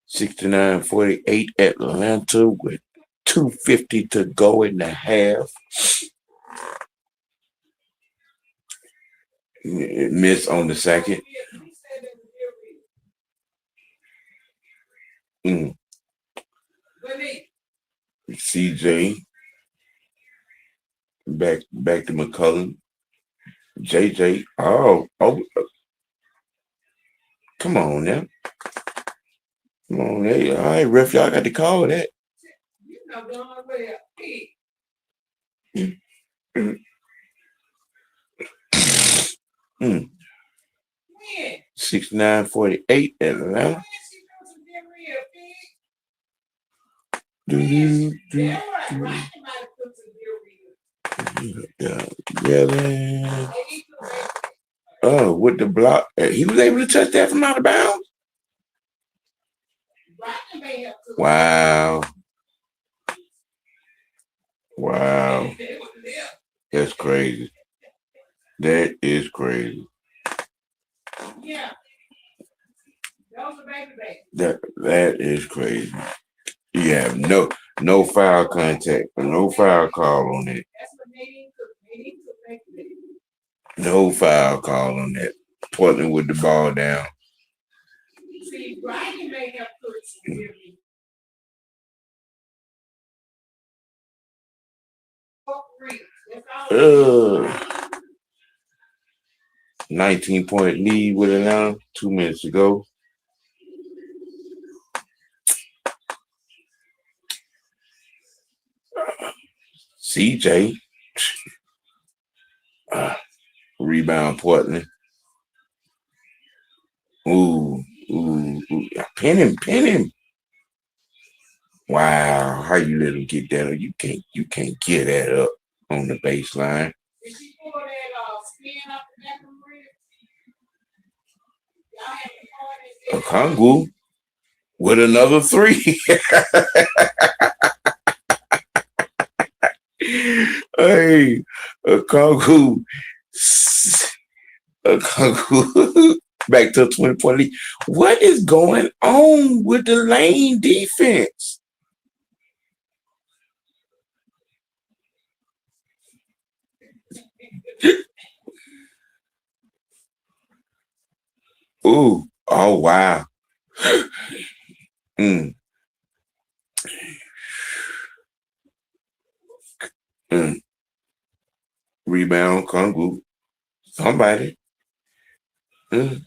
Speaker 1: 69-48 Atlanta with 2:50 to go in the half. Miss on the second. Mm. CJ back to McCullough. JJ. Oh, come on now. Come on, hey, all right, ref, y'all got to call that. Mm. 69-48 Atlanta. Yeah. Oh, with the block. He was able to touch that from out of bounds. Wow. Wow. That's crazy. That is crazy. That is crazy. You have no foul contact, no foul call on it. No foul call on that. Portland with the ball down. Uh, 19-point lead with it now. 2 minutes to go. CJ. Rebound Portland. Ooh. Pin him. Wow. How you let him get that up? You can't get that up on the baseline. Okongwu with another three. Hey, Okongwu. Back to a 20-point lead. What is going on with the lane defense? Ooh, oh wow. Mm. Mm. Rebound, Kongu. Somebody. Mm.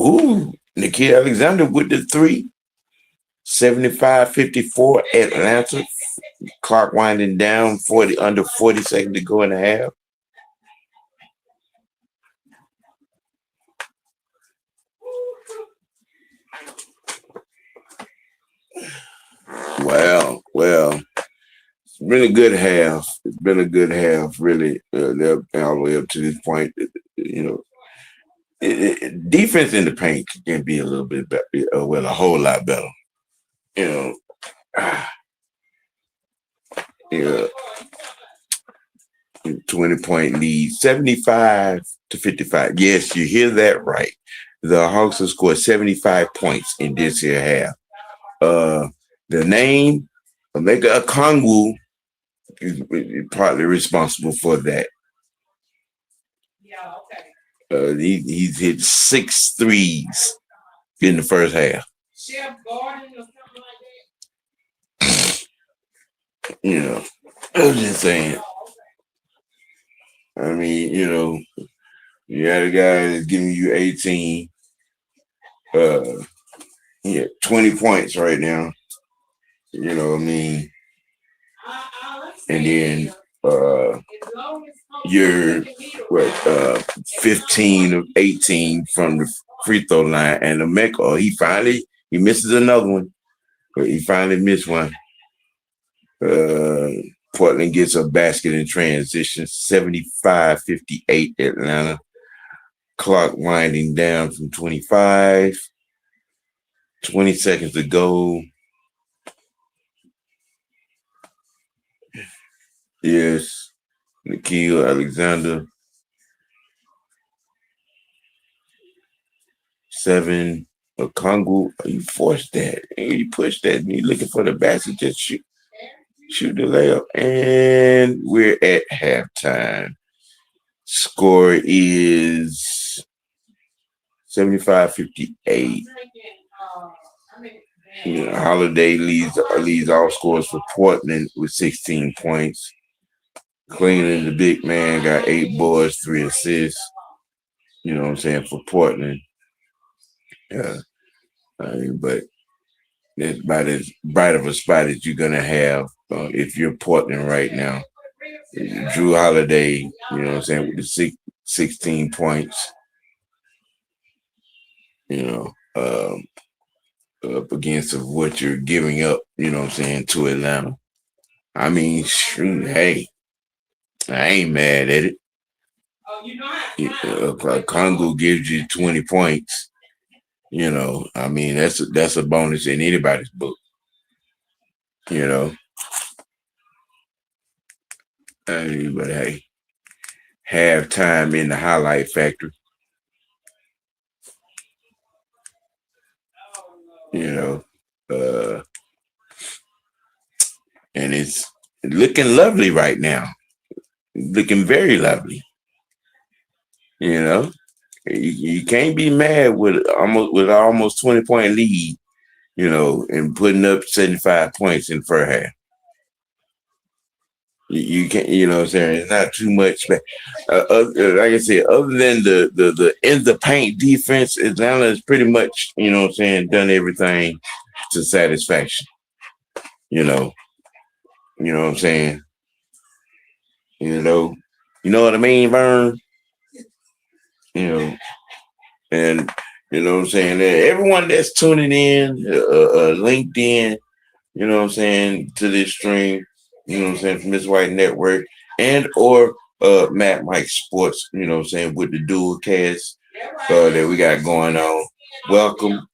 Speaker 1: Ooh, Nikhil Alexander with the three. 75-54 Atlanta. Clock winding down, under 40 seconds to go in the half. Well, it's been a good half. It's been a good half, really. They're all the way up to this point. You know, defense in the paint can be a little bit better. A whole lot better. You know, yeah. 20-point lead, 75-55. Yes, you hear that right. The Hawks have scored 75 points in this here half. The name Omega Okongwu is partly responsible for that. He's hit 6 threes in the first half. You know, I'm just saying. I mean, you got a guy that's giving you 18. Yeah, 20 points right now. You know what I mean? And then you're 15 of 18 from the free throw line, and the Mecca, he misses another one, but he finally missed one. Portland gets a basket in transition, 75-58 Atlanta. Clock winding down from 25. 20 seconds to go. Yes, Nikhil Alexander. 7. Okongwu. You forced that. You pushed that. And you're looking for the basket. Just shoot the layup. And we're at halftime. Score is 75-58. Holiday leads all scores for Portland with 16 points. Cleveland, the big man, got 8 boards, 3 assists. You know what I'm saying, for Portland. Yeah. But that's about as bright of a spot as you're going to have if you're Portland right now. Drew Holiday, you know what I'm saying, with the 16 points. Up against of what you're giving up, you know what I'm saying, to Atlanta. I mean, shoot, hey, I ain't mad at it. Congo gives you 20 points. I mean, that's a bonus in anybody's book. But hey, halftime in the highlight factory. And it's looking lovely right now. Looking very lovely. You can't be mad with almost 20-point lead, and putting up 75 points in the first half. You can't, what I'm saying? It's not too much. Like I said, other than the in the paint defense, Atlanta is pretty much, what I'm saying, done everything to satisfaction. You know what I'm saying? You know what I mean, Vern? And you know what I'm saying? Everyone that's tuning in, LinkedIn, you know what I'm saying, to this stream, you know what I'm saying, from Miss White Network and or Matt Mike Sports, you know what I'm saying, with the dual cast that we got going on. Welcome,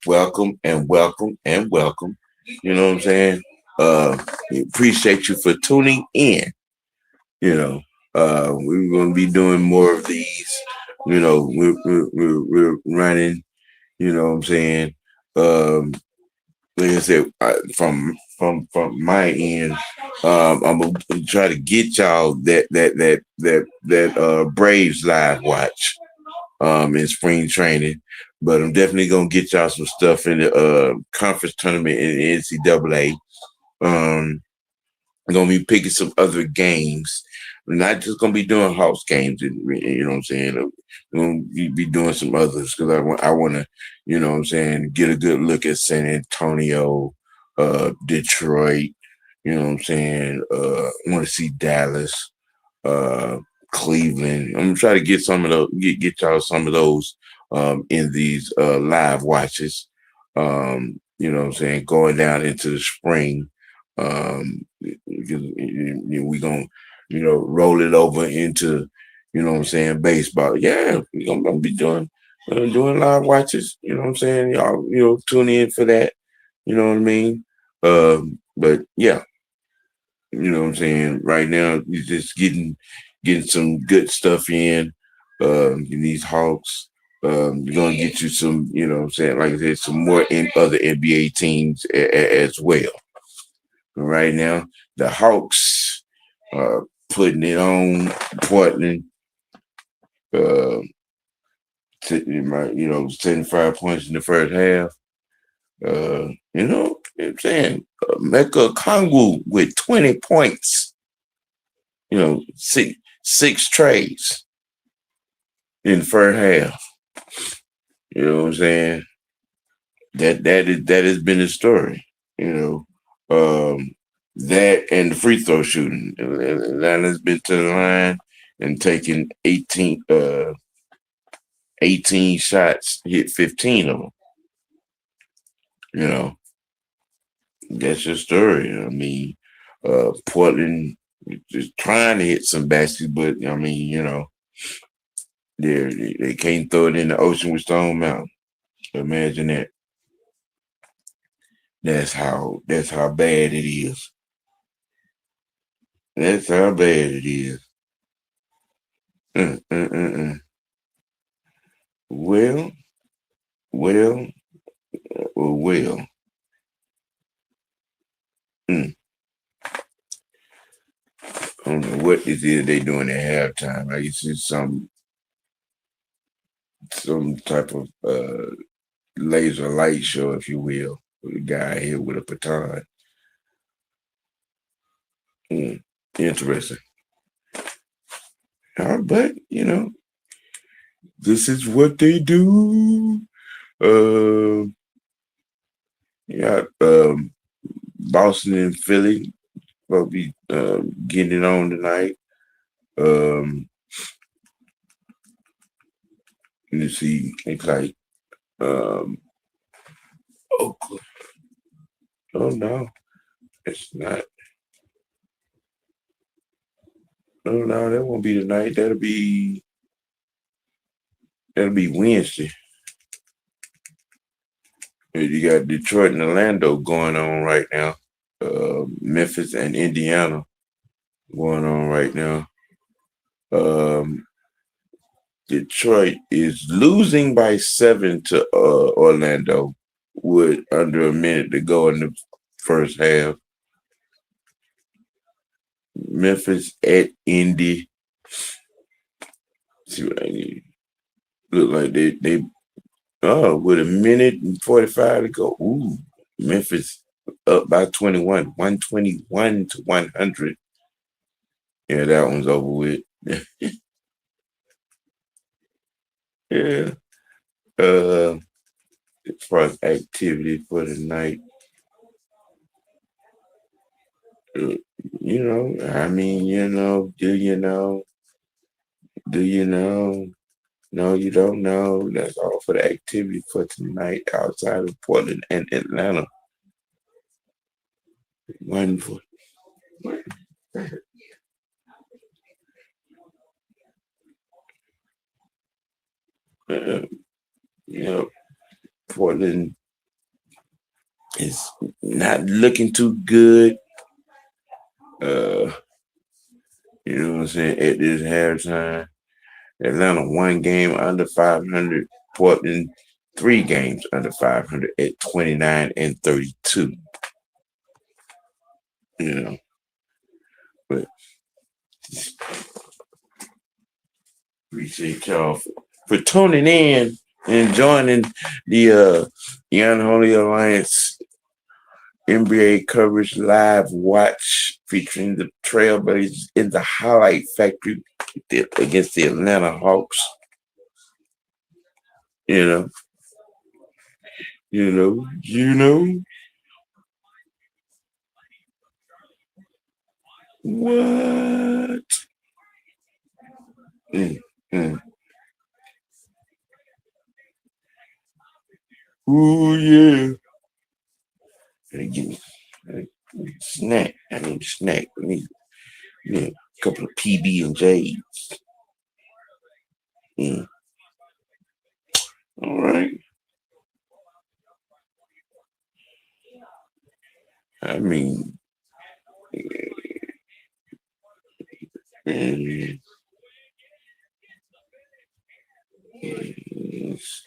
Speaker 1: and welcome, and welcome. You know what I'm saying? We appreciate you for tuning in. We're going to be doing more of these. We're running, you know what I'm saying? Like I said, from my end, I'm gonna try to get y'all that Braves live watch in spring training, but I'm definitely gonna get y'all some stuff in the conference tournament in the NCAA. I'm gonna be picking some other games. We're not just gonna be doing Hawks games, you know what I'm saying? We're gonna be doing some others because I want to, you know what I'm saying, get a good look at San Antonio, Detroit, you know what I'm saying? I want to see Dallas, Cleveland. I'm gonna try to get some of those, get y'all some of those in these live watches. You know what I'm saying, going down into the spring. We gonna, roll it over into, you know what I'm saying, baseball. Yeah, we're gonna be doing live watches. You know what I'm saying, y'all, tune in for that. You know what I mean? But yeah, you know what I'm saying. Right now, you're just getting some good stuff in these Hawks. We're gonna get you some, you know what I'm saying, like I said, some more in other NBA teams as well. Right now, the Hawks are putting it on Portland. Uh, 75 points in the first half. I'm saying Mecca Kongwu with 20 points. Six trades in the first half. You know what I'm saying? That has been the story. You know, that and the free throw shooting. Atlanta's been to the line and taken 18 shots, hit 15 of them. You know, that's your story. I mean, Portland is trying to hit some baskets, but I mean, they can't throw it in the ocean with Stone Mountain. Imagine that. That's how bad it is. That's how bad it is. Mm, mm, mm, mm. Well, well, well. Mm. I don't know what it is they doing at halftime. I guess it's some type of laser light show, if you will. With a guy here with a baton. Mm. Interesting. But this is what they do. Yeah, Boston and Philly will be getting it on tonight. You see, it's like, Oakland. Oh no, it's not. Oh no, that won't be tonight. That'll be Wednesday. You got Detroit and Orlando going on right now. Memphis and Indiana going on right now. Um, Detroit is losing by 7 to Orlando with under a minute to go in the first half. Memphis at Indy. See what I need. Look like they with a minute and 45 to go. Ooh, Memphis up by 21, 121 to 100. Yeah, that one's over with. Yeah. As far as activity for the night, I mean, do you know? Do you know? No, you don't know. That's all for the activity for tonight outside of Portland and Atlanta. Wonderful. Uh, Portland is not looking too good. You know what I'm saying? At this halftime, Atlanta 1 game under 500. Portland 3 games under 500 at 29 and 32. But appreciate y'all for tuning in and joining the Unholy Alliance NBA coverage live watch featuring the Trailblazers in the highlight factory against the Atlanta Hawks. You know, you know what? Mm, mm. Ooh yeah. Give me a snack. I need a snack. I need a couple of PB and J's. Mm. All right. I mean, mm, yes.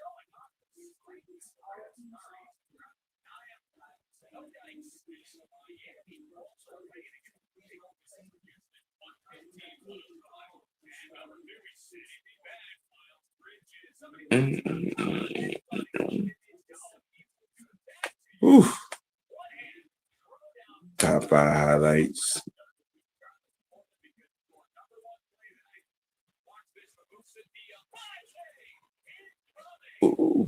Speaker 1: Ooh, top five highlights. Ooh,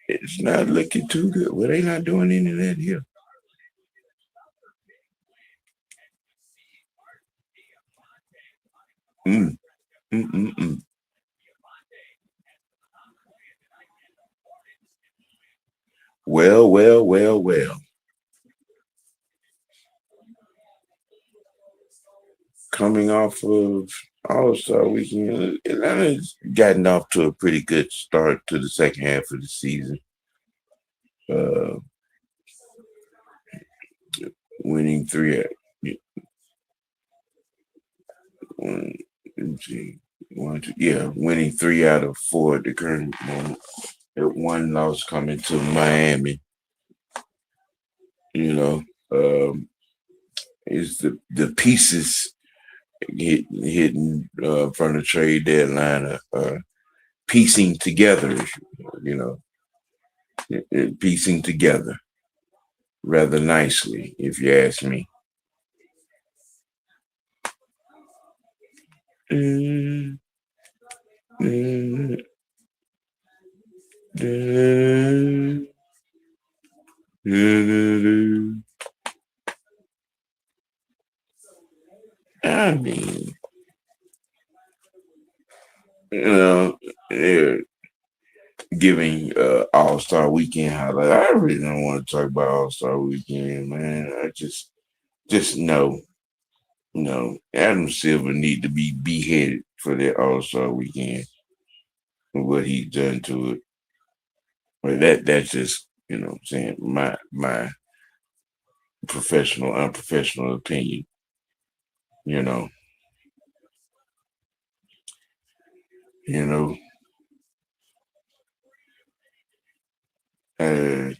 Speaker 1: it's not looking too good. Well, they not doing any of that here. Mm, mm, mm, mm. Well, well, well, well. Coming off of All Star Weekend, Atlanta's gotten off to a pretty good start to the second half of the season. Uh, winning three, one, let's see, one, two, yeah, winning three out of four at the current moment. One loss coming to Miami. You know, is the pieces hitting from the trade deadline, piecing together. You know, piecing together rather nicely, if you ask me. Mm, mm, mm, mm. I mean, they're giving All Star Weekend highlight. I really don't want to talk about All Star Weekend, man. I just no, no. Adam Silver need to be beheaded for that All Star Weekend and what he's done to it. But that's just what I'm saying, my professional, unprofessional opinion. You know, you know,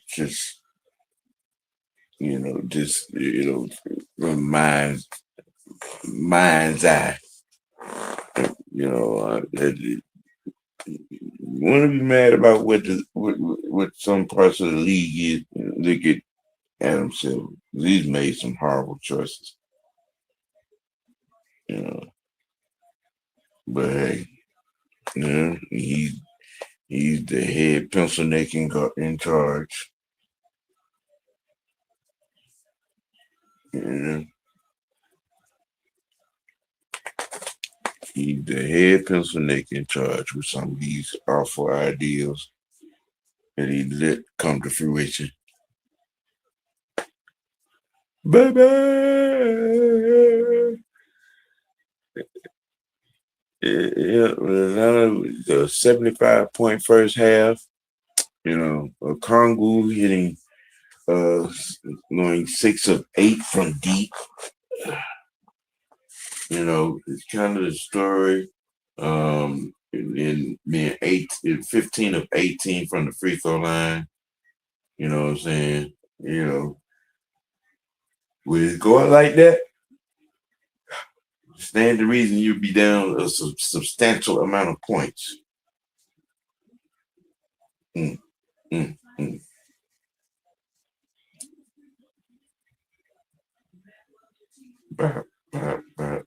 Speaker 1: just just from mind's eye. You know, want to be mad about what some parts of the league is. Look at Adam Silver. He's made some horrible choices. You know, but hey, he's the head pencil neck in charge. You know, he's the head pencil neck in charge with some of these awful ideals that he let come to fruition. Baby! Yeah, the 75-point first half. Kongu hitting, uh, going 6 of 8 from deep. It's kind of the story. In being 15 of 18 from the free throw line. You know what I'm saying? With it going like that, stand the reason you'd be down a substantial amount of points. Mm, mm, mm. Bop, bop, bop,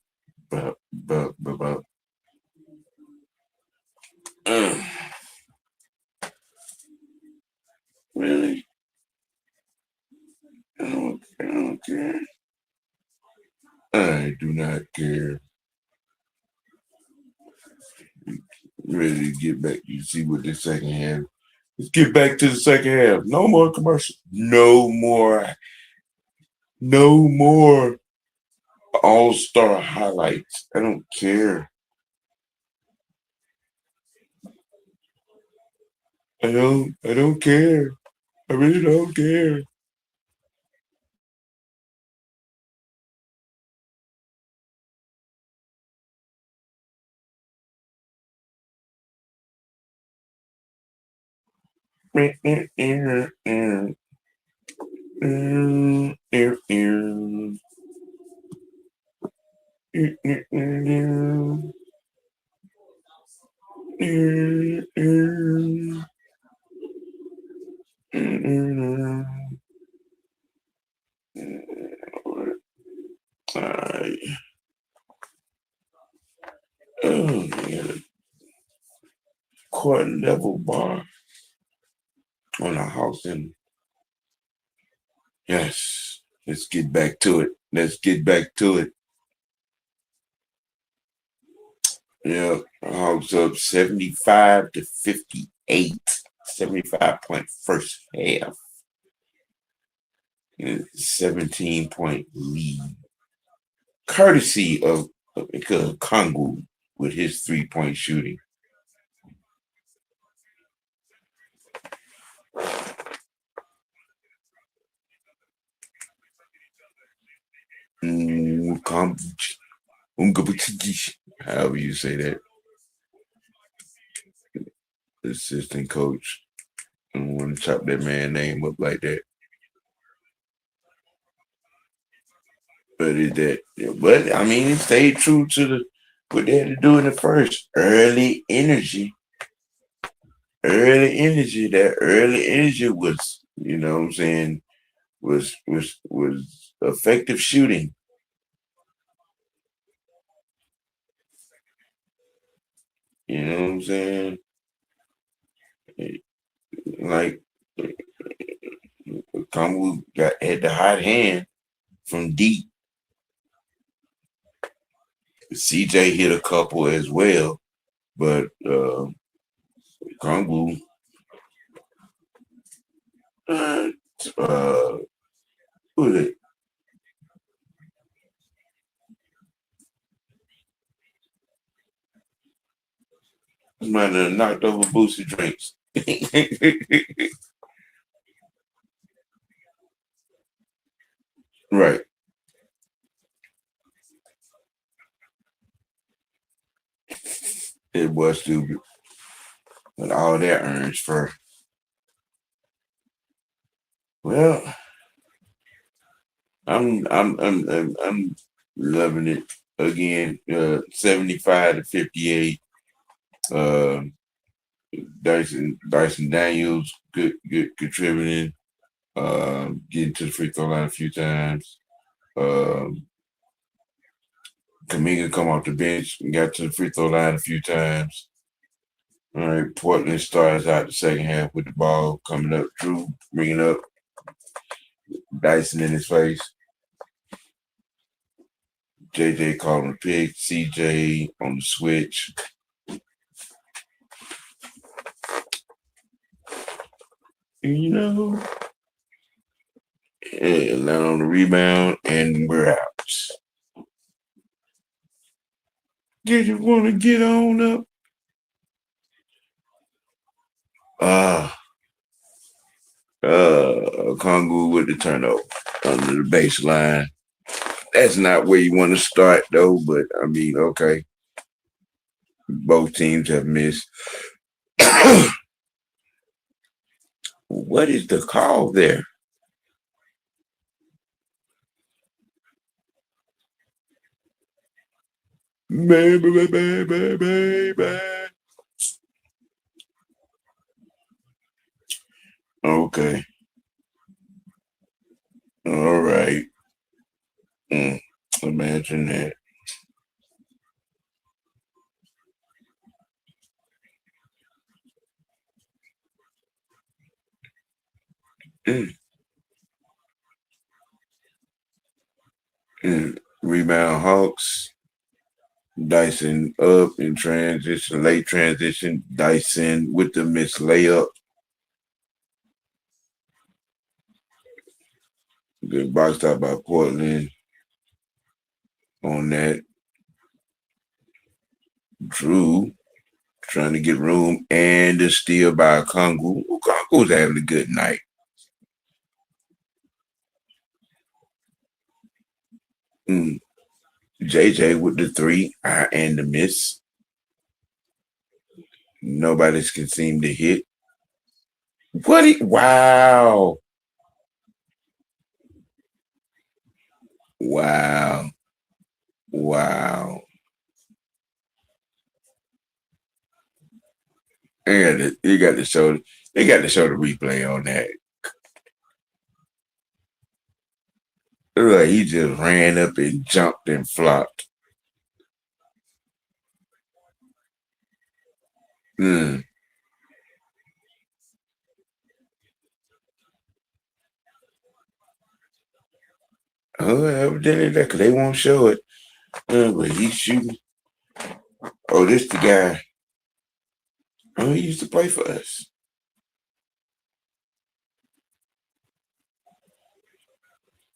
Speaker 1: bop, bop, bop, bop. Uh, really? I don't care. I do not care. Ready to get back. You see what the second half. Let's get back to the second half. No more commercial. No more. No more all-star highlights. I don't care. I don't care. I really don't care. Alright. Oh, yeah. Court level bar on a house in. Yes. Let's get back to it. Let's get back to it. Yeah. Hawks up 75 to 58. 75 point first half. 17-point lead. Courtesy of Kongu with his 3-point shooting. However you say that. Assistant coach. I don't want to chop that man's name up like that. But is that? But I mean, it stayed true to what they had to do in the first. Early energy. Early energy. That early energy was, you know what I'm saying, was effective shooting. You know what I'm saying? Like Kamu had the hot hand from deep. CJ hit a couple as well, but Kongu who is it? Might have knocked over Boosie drinks. Right. It was stupid. But all that earns for. Well, I'm loving it again. 75 to 58. Uh, Dyson Daniels, good contributing. Getting to the free throw line a few times. Kaminga come off the bench and got to the free throw line a few times. All right, Portland starts out the second half with the ball coming up. Drew bringing up Dyson in his face. JJ calling the pick. CJ on the switch. You know, and land on the rebound, and we're out. Did you want to get on up? Kongu with the turnover under the baseline. That's not where you want to start, though, but I mean, okay. Both teams have missed. What is the call there? Okay. All right. Imagine that. Rebound Hawks. Dyson up in transition, late transition. Dyson with the missed layup. Good box out by Portland on that. Drew trying to get room and the steal by Kongu. Kongu's having a good night. JJ with the 3 and the miss. Nobody can seem to hit. Wow. Wow. Wow. They got to show the replay on that. Look like he just ran up and jumped and flopped. Mm. Oh, evidently that because they won't show it. But he's shooting. Oh, this the guy. Oh, he used to play for us.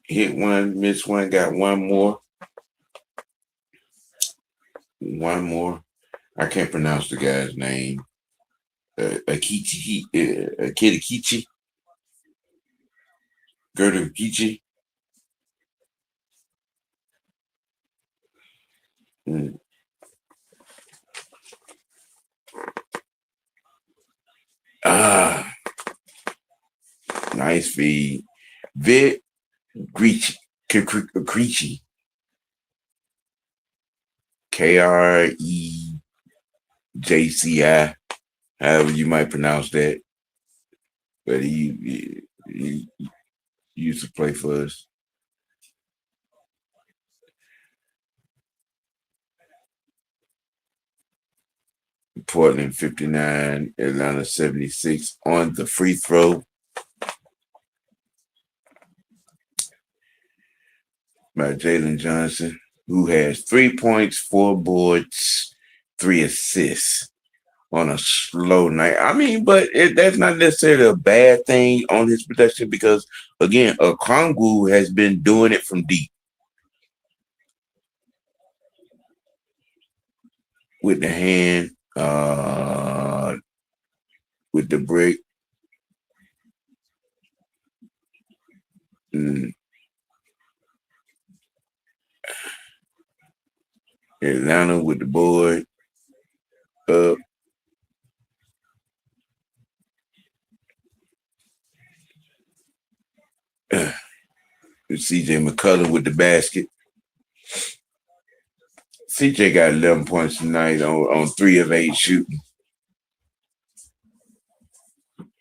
Speaker 1: Hit one, missed one, got one more. One more. I can't pronounce the guy's name. Akichi, Gerda Akichi. Mm. Ah, nice feed. Vic Greci, Krejci, however you might pronounce that. But he used to play for us. Portland 59, Atlanta 76 on the free throw by Jalen Johnson, who has 3 points, 4 boards, 3 assists on a slow night. I mean, but that's not necessarily a bad thing on his production because, again, Okongwu has been doing it from deep with the hand, with the break. Mm. Atlanta with the board up. CJ McCullum with the basket. CJ got 11 points tonight on 3 of 8 shooting.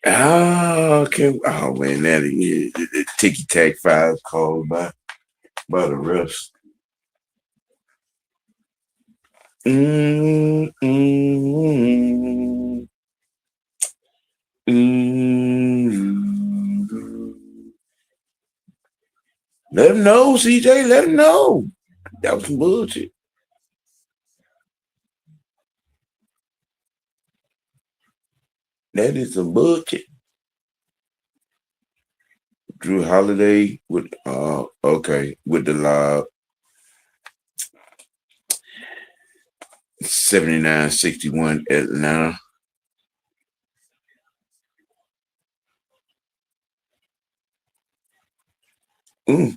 Speaker 1: Oh, okay. Oh man, that is the ticky tack fouls called by the refs. Mm, mm, mm. Let him know, CJ. Let him know. That was some bullshit. That is some bullshit. Drew Holiday with with the lob 79-61 Atlanta. Ooh.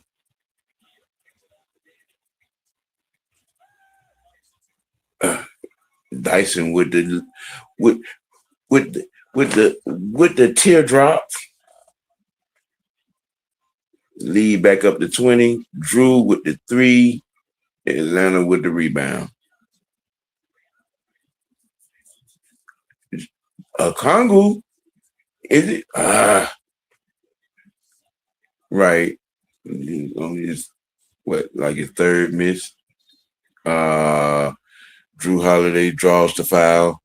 Speaker 1: Dyson with the with with the teardrop. Lead back up to 20. Drew with the 3. Atlanta with the rebound. Kongu, is it? Right. Only his like his third miss. Uh Drew Holiday draws the foul.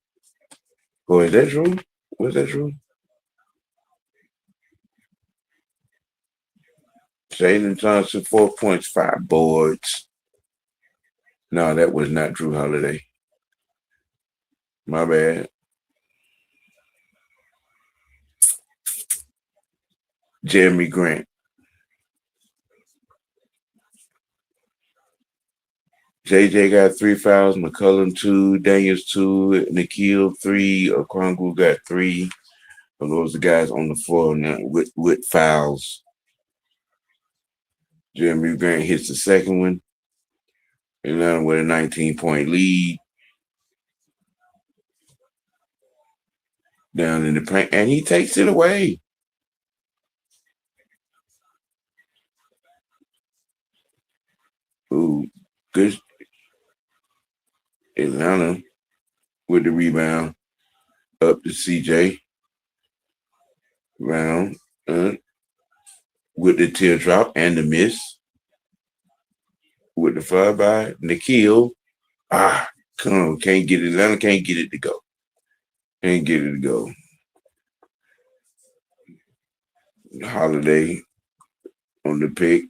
Speaker 1: Oh, is that Drew? Was that Drew? Jalen Johnson, 4 points, 5 boards. No, that was not Drew Holiday. My bad. Jeremy Grant. JJ got 3 fouls, McCullum 2, Daniels 2, Nikhil 3, Okongwu got 3. Those are the guys on the floor now with fouls. Jeremy Grant hits the second one. Atlanta with a 19-point lead. Down in the paint, and he takes it away. Ooh, good. Atlanta with the rebound up to CJ round with the teardrop and the miss with the flyby. Nikhil, come on, can't get it. Atlanta can't get it to go. Can't get it to go. Holiday on the pick.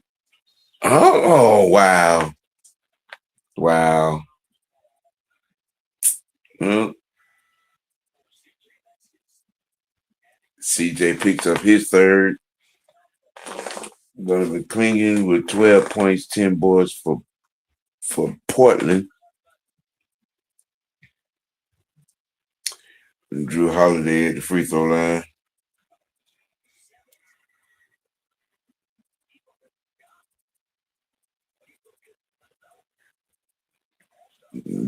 Speaker 1: Oh wow. Wow. Well, CJ picks up his third. Donovan Clingan with 12 points, 10 boards for Portland. And Drew Holiday at the free throw line.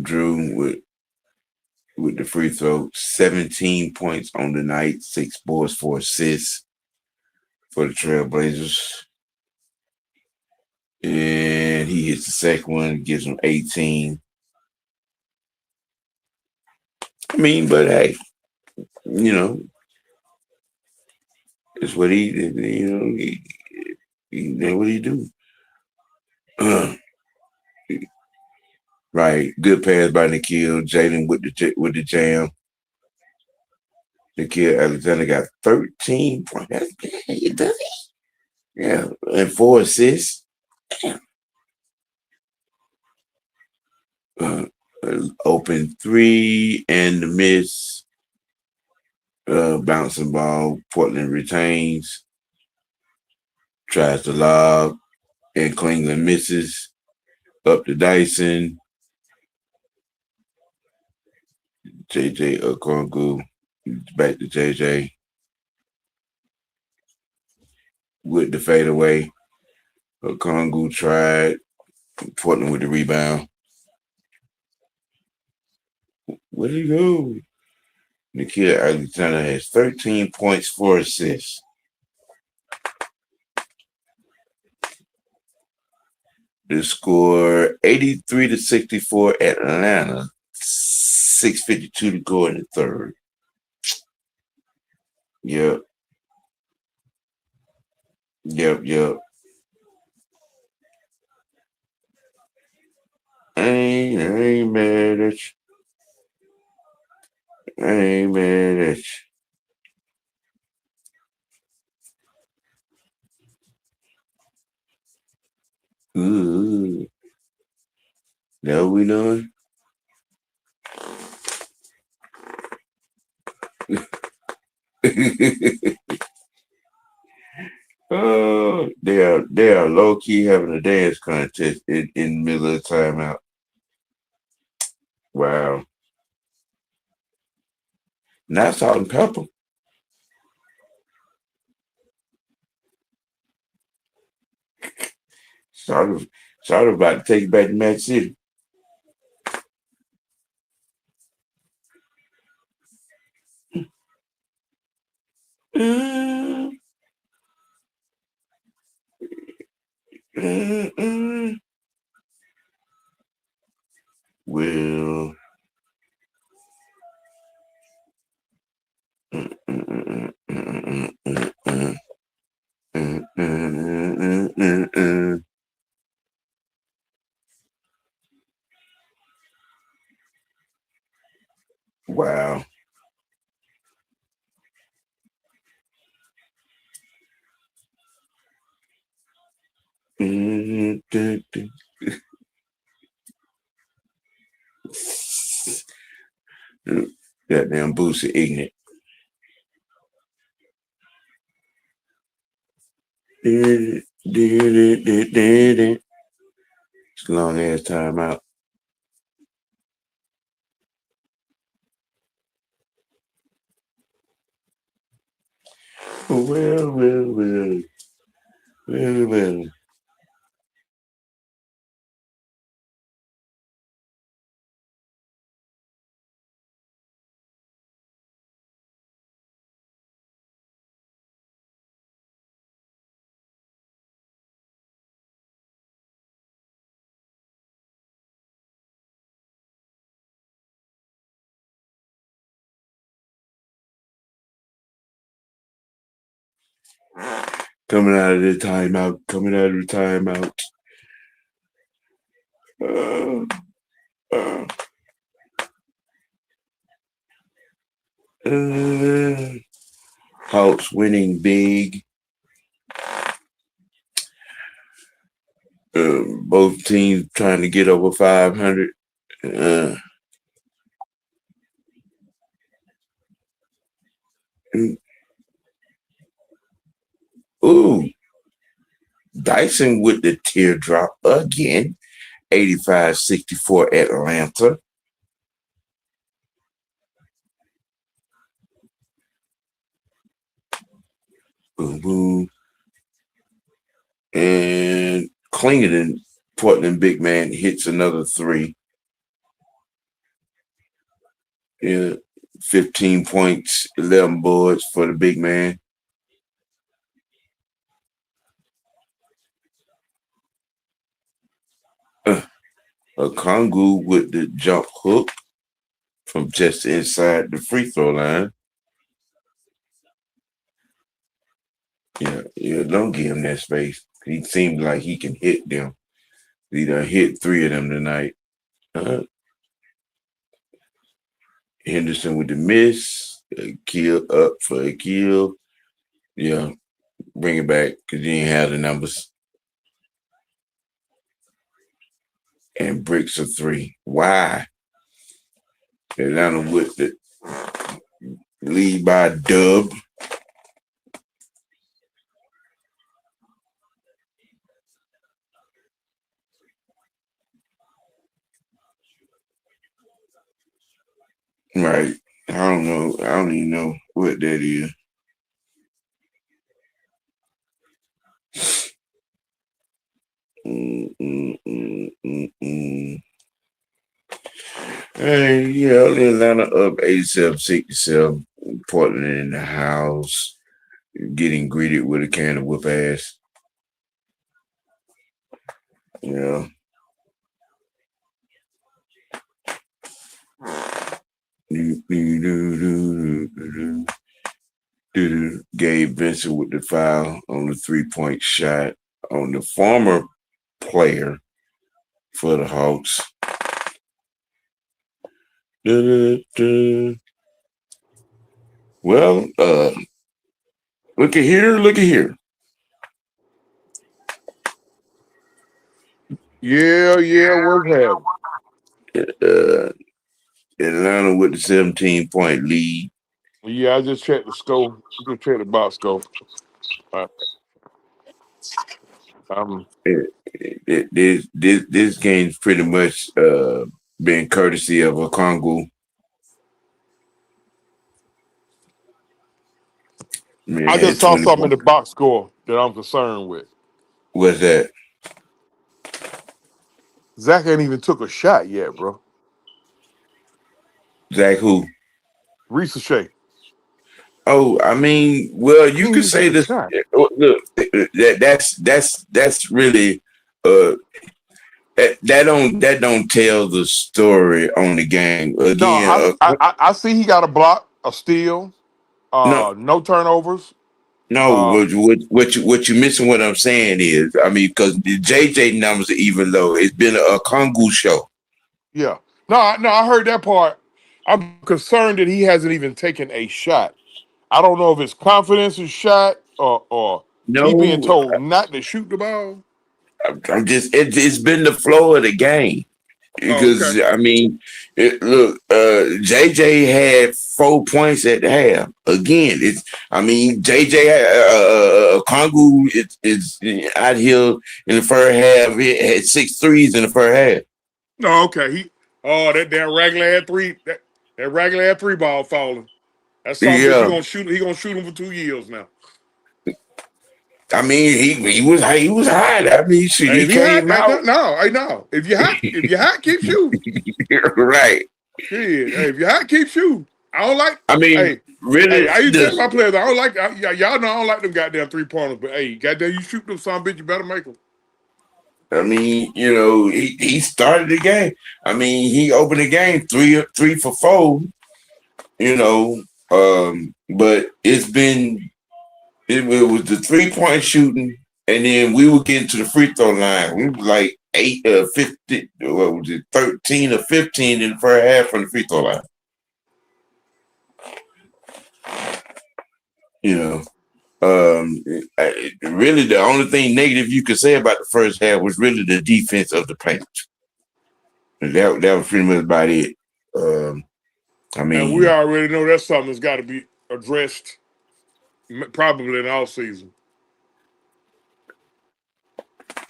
Speaker 1: Drew with the free throw, 17 points on the night, 6 boards, 4 assists for the Trailblazers. And he hits the second one, gives him 18. I mean, but hey, you know, it's what he did. He did what he do. Right, good pass by Nikhil. Jalen with the jam. Nikhil Alexander got 13 points. That's good, does he? Yeah, and 4 assists. Uh, open 3 and the miss. Bouncing ball. Portland retains. Tries to lob, and Cleveland misses. Up to Dyson. JJ Okongwu. Back to JJ. With the fadeaway. Okongwu tried. Portland with the rebound. Where'd he go? Nikhil Alexander has 13 points, 4 assists. The score 83-64 Atlanta. 6:52 to go in the third. Yep. I ain't mad at you. I ain't mad at you. Ooh. Now we doing? Oh, they are low key having a dance contest in the middle of the timeout. Wow. Not salt and pepper. Sort of about to take it back to Match City. Uh, uh, uh. Well, wow. Goddamn Boosie ignorant. It's a long ass time out. Well. Coming out of the timeout. Coming out of the timeout. Uh, uh, uh, Hawks winning big. Both teams trying to get over 500. Uh, ooh, Dyson with the teardrop again. 85-64 Atlanta. Boom, boom. And Klingenden, Portland big man, hits another three. Yeah, 15 points, 11 boards for the big man. A Kongu with the jump hook from just inside the free throw line. Yeah, don't give him that space. He seems like he can hit them. He done hit three of them tonight. Henderson with the miss. A kill up for a kill. Yeah, bring it back because you didn't have the numbers. And bricks a three. Why? Atlanta with the lead by dub. Right. I don't know. I don't even know what that is. Hey, yeah, Atlanta up 87-67. Portland in the house. Getting greeted with a can of whoop ass. Yeah. Gabe Vincent with the foul on the 3-point shot on the former player for the Hawks. Well, look at here, look at here.
Speaker 3: Yeah, what's happening?
Speaker 1: Atlanta with the 17-point lead.
Speaker 3: Yeah, I just checked the score. Just checked the box score. Uh, um,
Speaker 1: This game's pretty much been courtesy of a Congo. Man,
Speaker 3: I
Speaker 1: had
Speaker 3: just saw
Speaker 1: 20
Speaker 3: something in
Speaker 1: points.
Speaker 3: the box score that I'm concerned with.
Speaker 1: What's that?
Speaker 3: Zach ain't even took a shot yet, bro.
Speaker 1: Zach who?
Speaker 3: Ricochet.
Speaker 1: Oh, I mean, well,
Speaker 3: He
Speaker 1: you
Speaker 3: ain't
Speaker 1: could
Speaker 3: even took
Speaker 1: say
Speaker 3: a
Speaker 1: this.
Speaker 3: shot.
Speaker 1: Look, that's really that don't tell the story on the game.
Speaker 3: No,
Speaker 1: Again,
Speaker 3: I see he got a block, a steal,
Speaker 1: no,
Speaker 3: no turnovers.
Speaker 1: no.
Speaker 3: Uh,
Speaker 1: What you missing? What I'm saying is, I mean, because the JJ numbers are even low. It's been a Kongu show.
Speaker 3: yeah. No, I heard that part. I'm concerned that he hasn't even taken a shot. I don't know if it's confidence is shot or he being
Speaker 1: No,
Speaker 3: told not to shoot the ball.
Speaker 1: I'm just it's been the flow of the game.
Speaker 3: Oh, okay.
Speaker 1: Because I mean, look, JJ had 4 points at the half. Again, it's I mean JJ Kongu is out here in the first half. It had 6 threes in the first half.
Speaker 3: No, okay. That damn regular had three. That regular had three ball falling. That some bitch he
Speaker 1: Yeah,
Speaker 3: gonna shoot. He gonna shoot him for 2 years now.
Speaker 1: I mean he was hot. I mean, shit,
Speaker 3: Hey,
Speaker 1: he
Speaker 3: if he hot,
Speaker 1: came out
Speaker 3: no. If you hot, keep shooting.
Speaker 1: right.
Speaker 3: Shit. Hey, if you hot, keep shooting. I don't like.
Speaker 1: I mean,
Speaker 3: Hey,
Speaker 1: really,
Speaker 3: I used to tell
Speaker 1: this.
Speaker 3: my players I don't like. Y'all know I don't like them goddamn 3-pointers. But hey, goddamn, you shoot them some bitch, you better make them.
Speaker 1: I mean, he started the game. I mean, he opened the game three for four. But it's been it was the 3-point shooting, and then we would get to the free throw line. We were like 50, what was it, 13 or 15 in the first half from the free throw line. You know, really the only thing negative you could say about the first half was really the defense of the paint. That was pretty much about it. I
Speaker 3: And we
Speaker 1: mean,
Speaker 3: already know that's something that's got to be addressed probably in all season.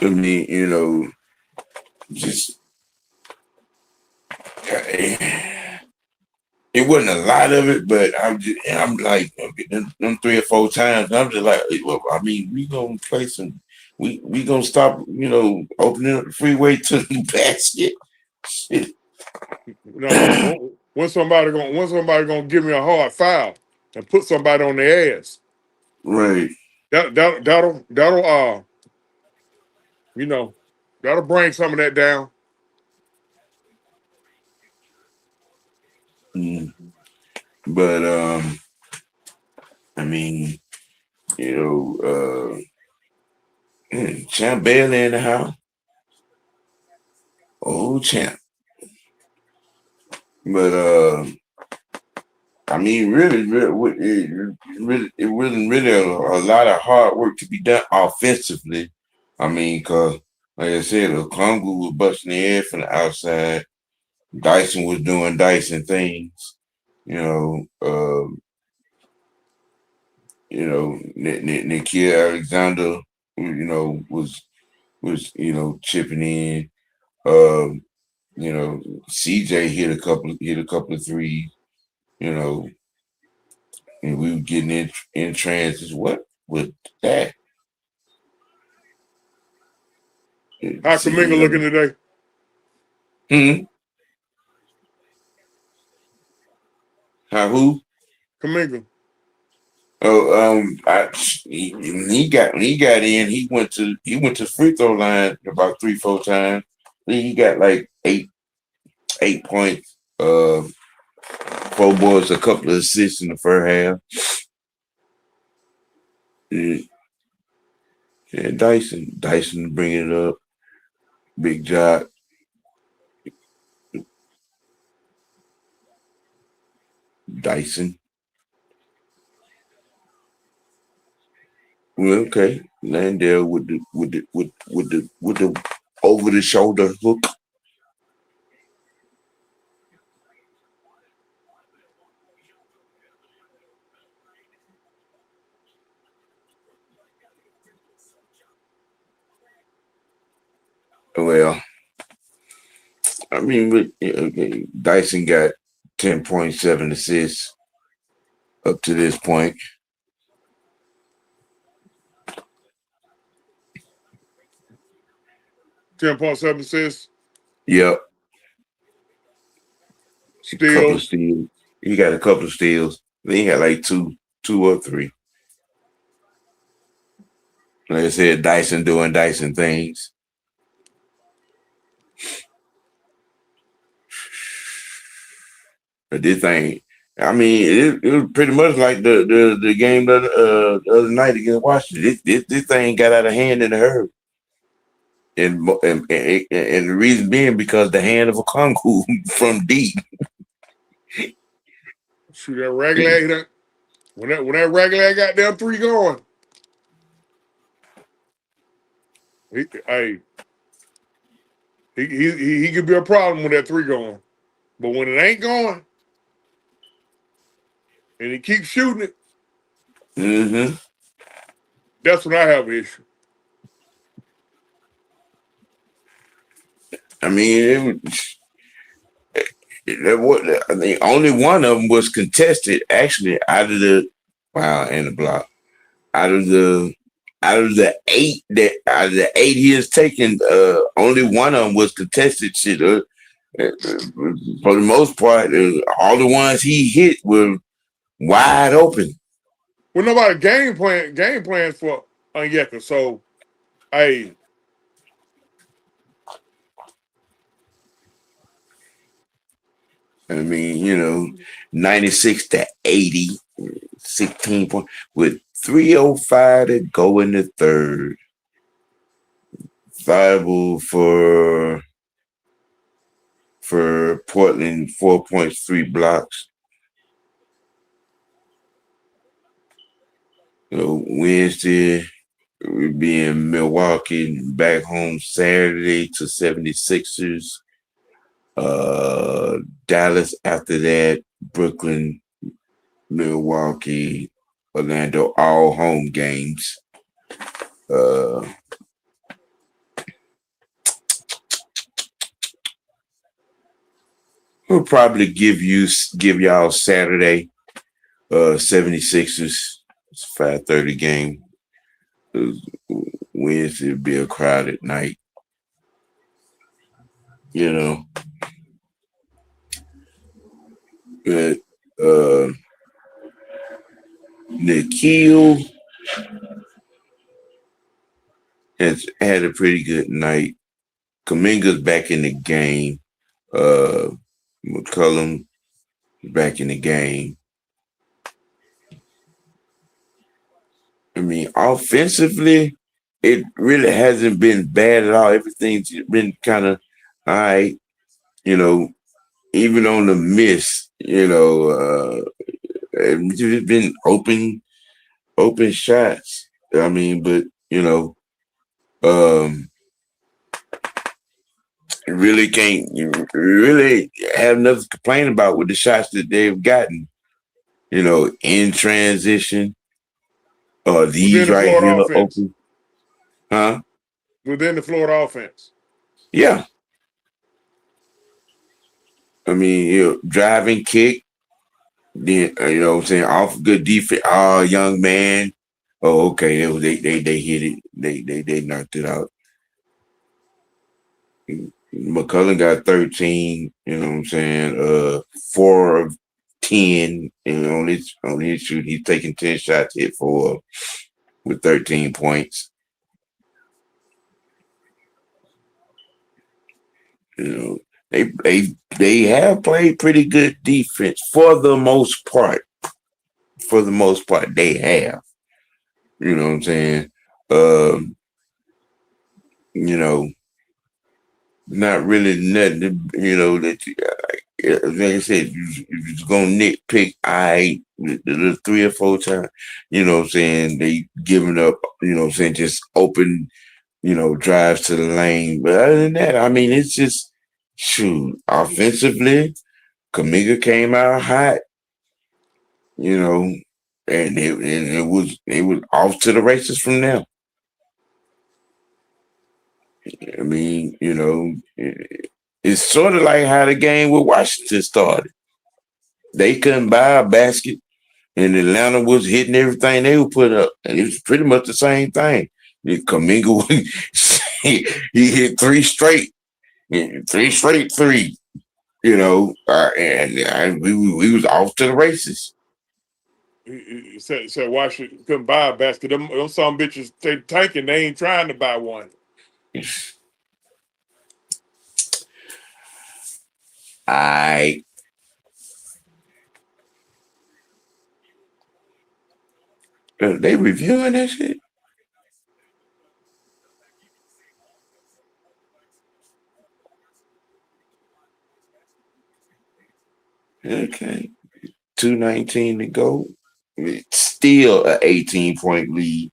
Speaker 1: you know, just it wasn't a lot of it, but I'm like, okay, them 3 or 4 times, and I'm just like, well, I mean, we gonna play some, we gonna stop, opening up the freeway to the basket. Shit.
Speaker 3: No, when somebody gonna give me a hard foul and put somebody on their ass,
Speaker 1: Right.
Speaker 3: that'll you know, that'll bring some of that down.
Speaker 1: Mm. But I mean, Champ Bailey in the house. Oh, champ. But I mean, it wasn't really a lot of hard work to be done offensively. I mean, because like I said, Kongu was busting the head from the outside. Dyson was doing Dyson things. Nikhil Alexander, was chipping in. CJ hit a couple of threes. And we were getting in trances. What was that?
Speaker 3: How
Speaker 1: See,
Speaker 3: Kaminga looking today?
Speaker 1: How who?
Speaker 3: Kaminga.
Speaker 1: Oh, he got in. He went to the free throw line about 3-4 times. He got like 8 points. 4 boards, a couple of assists in the first half. Yeah, Dyson bringing it up. Big job. Dyson. Well, okay. Landale with the over the shoulder hook. Well, I mean, okay, Dyson got 10.7 assists up to this point.
Speaker 3: 10.7 assists.
Speaker 1: Yep. A couple of
Speaker 3: Steals.
Speaker 1: steals. He got a couple of steals. Then he got like two or three. Like I said, Dyson doing Dyson things. But this thing, I mean, it was pretty much like the game the other night against Washington. This thing got out of hand in a hurry. And the reason being because the hand of a Kongu from deep.
Speaker 3: Shoot that regular. When that regular got them 3 going, he could be a problem with that 3 going. But when it ain't going and he keeps shooting it,
Speaker 1: Mm-hmm.
Speaker 3: that's when I have an issue.
Speaker 1: I mean, I think only one of them was contested. Actually, and the block out of the out of the 8 he has taken, only one of them was contested. Shit, for the most part, all the ones he hit were wide open.
Speaker 3: Well, nobody game plans for Onyeka. So, hey,
Speaker 1: I mean, 96 to 80, 16 points with 3:05 to go in the third. Viable for Portland, 4.3 blocks. Wednesday, we'll be in Milwaukee, back home Saturday to 76ers. Dallas after that, Brooklyn, Milwaukee, Orlando, all home games. We'll probably give y'all Saturday, 76ers. It's 5:30 game. Wednesday will be a crowded night. But Nikhil has had a pretty good night. Kaminga's back in the game. McCollum back in the game. I mean, offensively, it really hasn't been bad at all. Everything's been kind of all right. Even on the miss, it's been open shots. I mean, but you really have nothing to complain about with the shots that they've gotten. In transition,
Speaker 3: Within
Speaker 1: these
Speaker 3: the
Speaker 1: right
Speaker 3: Florida
Speaker 1: here
Speaker 3: offense.
Speaker 1: open, huh?
Speaker 3: Within the Florida offense.
Speaker 1: Yeah. I mean, driving kick, then what I'm saying, off good defense. Oh, young man. Oh, okay. They hit it. They knocked it out. McCullough got 13. You know what I'm saying? 4 of 10. On his shoot, he's taking 10 shots, hit 4 with 13 points. They have played pretty good defense for the most part. For the most part, they have. You know what I'm saying? You know, not really nothing. That like I said, you're gonna nitpick. The 3 or 4 times. You know what I'm saying? They giving up. You know what I'm saying? Just open. Drives to the lane. But other than that, I mean, it's just shoot offensively. Kaminga came out hot. And it was off to the races from there. I mean, it's sort of like how the game with Washington started. They couldn't buy a basket, and Atlanta was hitting everything they would put up, and it was pretty much the same thing. Kaminga, he hit 3 straight three. We was off to the races.
Speaker 3: He said Washington couldn't buy a basket. Them some bitches they tanking. They ain't trying to buy one.
Speaker 1: They reviewing that shit. Okay, 2:19 to go. It's still an 18-point lead.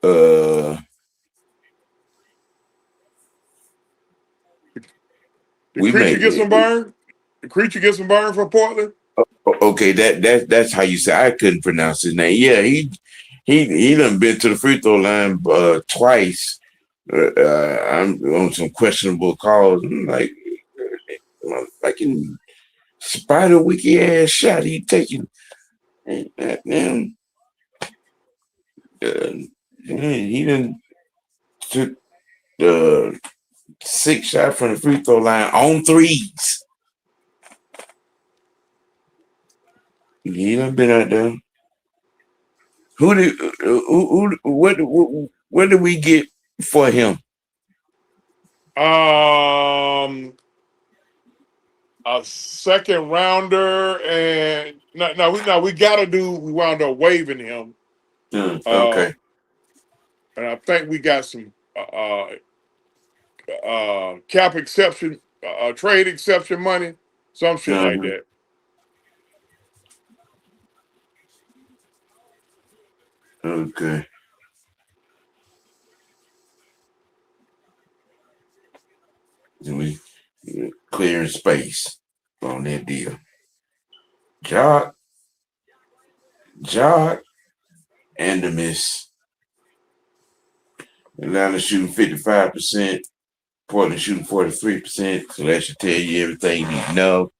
Speaker 1: Uh,
Speaker 3: The creature get some burn. The creature get some burn for Portland.
Speaker 1: Okay, that's how you say. I couldn't pronounce his name. Yeah, he done been to the free throw line twice. I'm on some questionable calls. I'm like fucking spider wiki ass shot he taking. Damn, he done took the 6 shot from the free throw line on threes. He done been out there. What did we get for him?
Speaker 3: A second rounder, and we wound up waiving him. Uh,
Speaker 1: Okay.
Speaker 3: and I think we got some cap exception, trade exception money, some shit like
Speaker 1: Uh-huh.
Speaker 3: that.
Speaker 1: Okay. So we clearing space on that deal. Jock, Jock, and the miss. Atlanta shooting 55%. Portland shooting 43%. So that should tell you everything you need to know.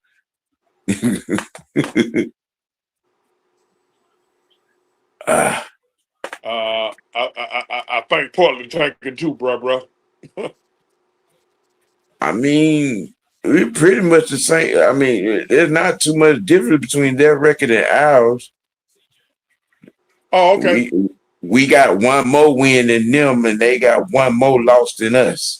Speaker 1: uh,
Speaker 3: I think Portland taking two, bro.
Speaker 1: I mean, we're pretty much the same. I mean, there's not too much difference between their record and ours.
Speaker 3: Oh, okay.
Speaker 1: We got one more win than them, and they got one more loss than us.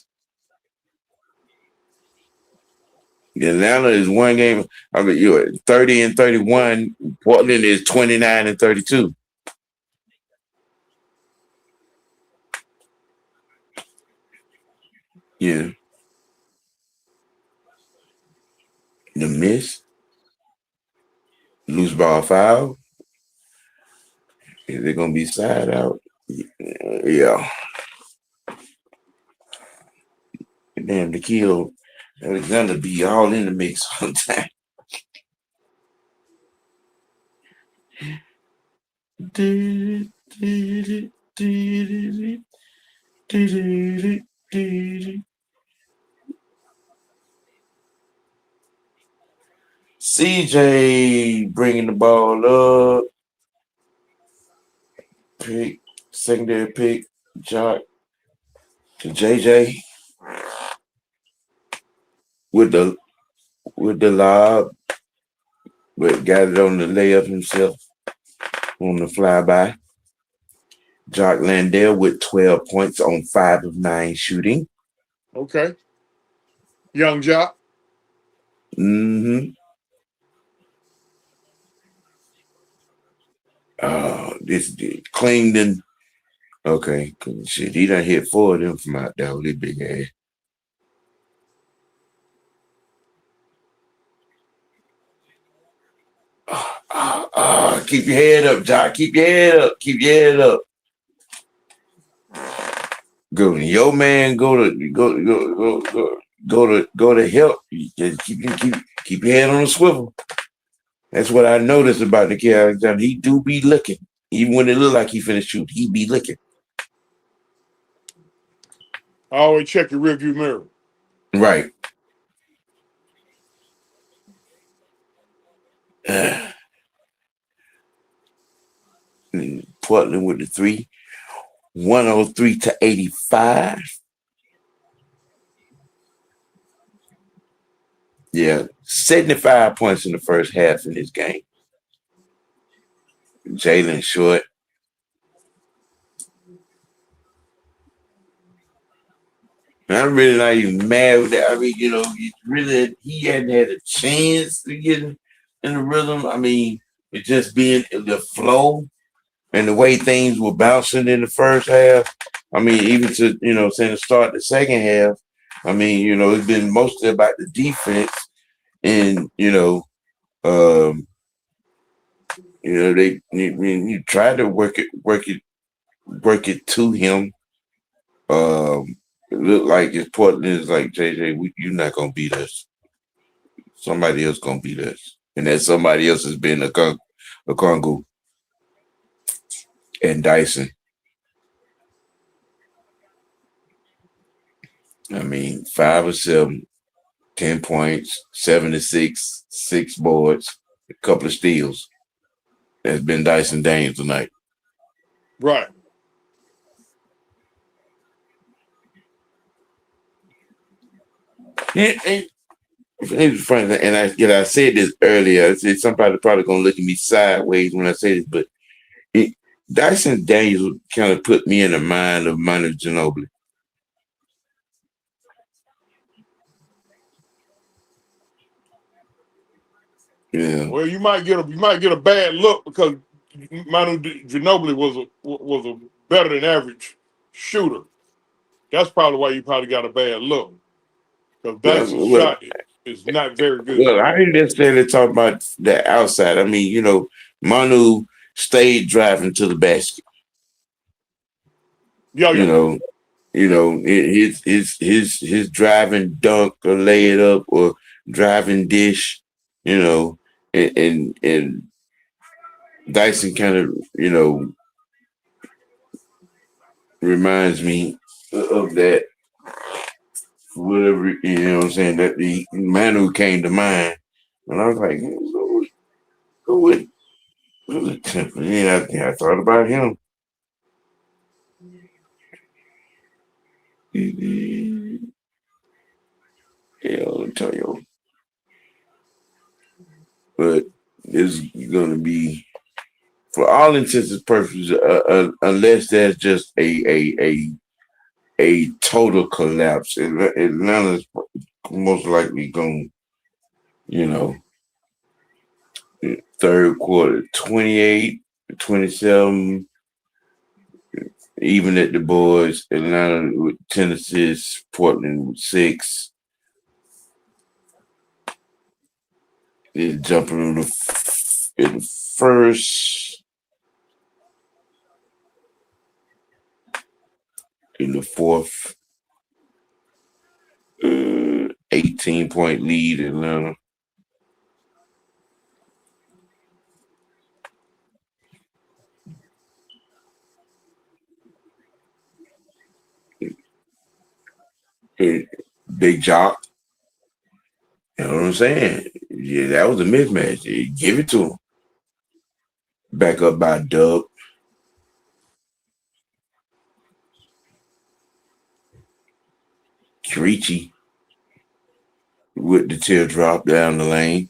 Speaker 1: Atlanta is one game. I mean, you're 30 and 31. Portland is 29 and 32. Yeah. The miss, loose ball foul. Is it gonna be side out? Yeah. Damn, the kill Alexander be all in the mix sometimes. CJ bringing the ball up. Pick, secondary pick, Jock to JJ with the lob, but got it on the layup himself on the flyby. Jock Landale with 12 points on 5 of 9 shooting.
Speaker 3: Okay. Young Jock.
Speaker 1: Mm-hmm. This Clington. Okay, shit, he done hit 4 of them from out there with his big ass. Keep your head up, Jock. Keep your head up. Keep your head up. Go, your man. Go to help. Just keep your head on the swivel. That's what I noticed about the kid Alexander. He do be looking, even when it look like he finished shoot. He be looking.
Speaker 3: I always check your rearview mirror.
Speaker 1: Right. Portland with the 3, 103 to 85. Yeah, 75 points in the first half in this game. Jalen Short. I'm really not even mad with that. I mean, he hadn't had a chance to get in the rhythm. I mean, it just being the flow and the way things were bouncing in the first half. I mean, even to, saying to start the second half, I mean, it's been mostly about the defense and, they you try to work it to him. It looked like it's Portland is like JJ. You're not gonna beat us. Somebody else gonna beat us, and that somebody else has been a Congo and Dyson. I mean, 5 or 7, 10 points, 7 to 6, 6 boards, a couple of steals. That's been Dyson Daniels tonight.
Speaker 3: Right.
Speaker 1: It's funny, and I said this earlier. I said somebody probably gonna look at me sideways when I say this, but Dyson Daniels kind of put me in the mind of Manu Ginobili. Yeah.
Speaker 3: Well, you might get a bad look because Manu Ginobili was a better than average shooter. That's probably why you probably got a bad look because Dyson's
Speaker 1: Well,
Speaker 3: shot is not very good.
Speaker 1: well, I didn't necessarily talk about the outside. I mean, Manu stayed driving to the basket.
Speaker 3: Yeah,
Speaker 1: You
Speaker 3: yeah.
Speaker 1: know, his driving dunk or lay it up or driving dish. You know, and Dyson kind of reminds me of that for whatever what I'm saying that the Manu came to mind, and I was like, who would Temple? Yeah, I thought about him. Yeah, Antonio, but it's gonna be for all intents and purposes, unless there's just a total collapse. Atlanta's most likely going, you know, third quarter 28, 27, even at the boards. Atlanta with 10 assists, Portland with 6. Is jumping in the first, in the fourth, 18-point lead, Atlanta. Big jock. You know what I'm saying? Yeah, that was a mismatch. Give it to him. Back up by Dub. Kirichi with the teardrop down the lane.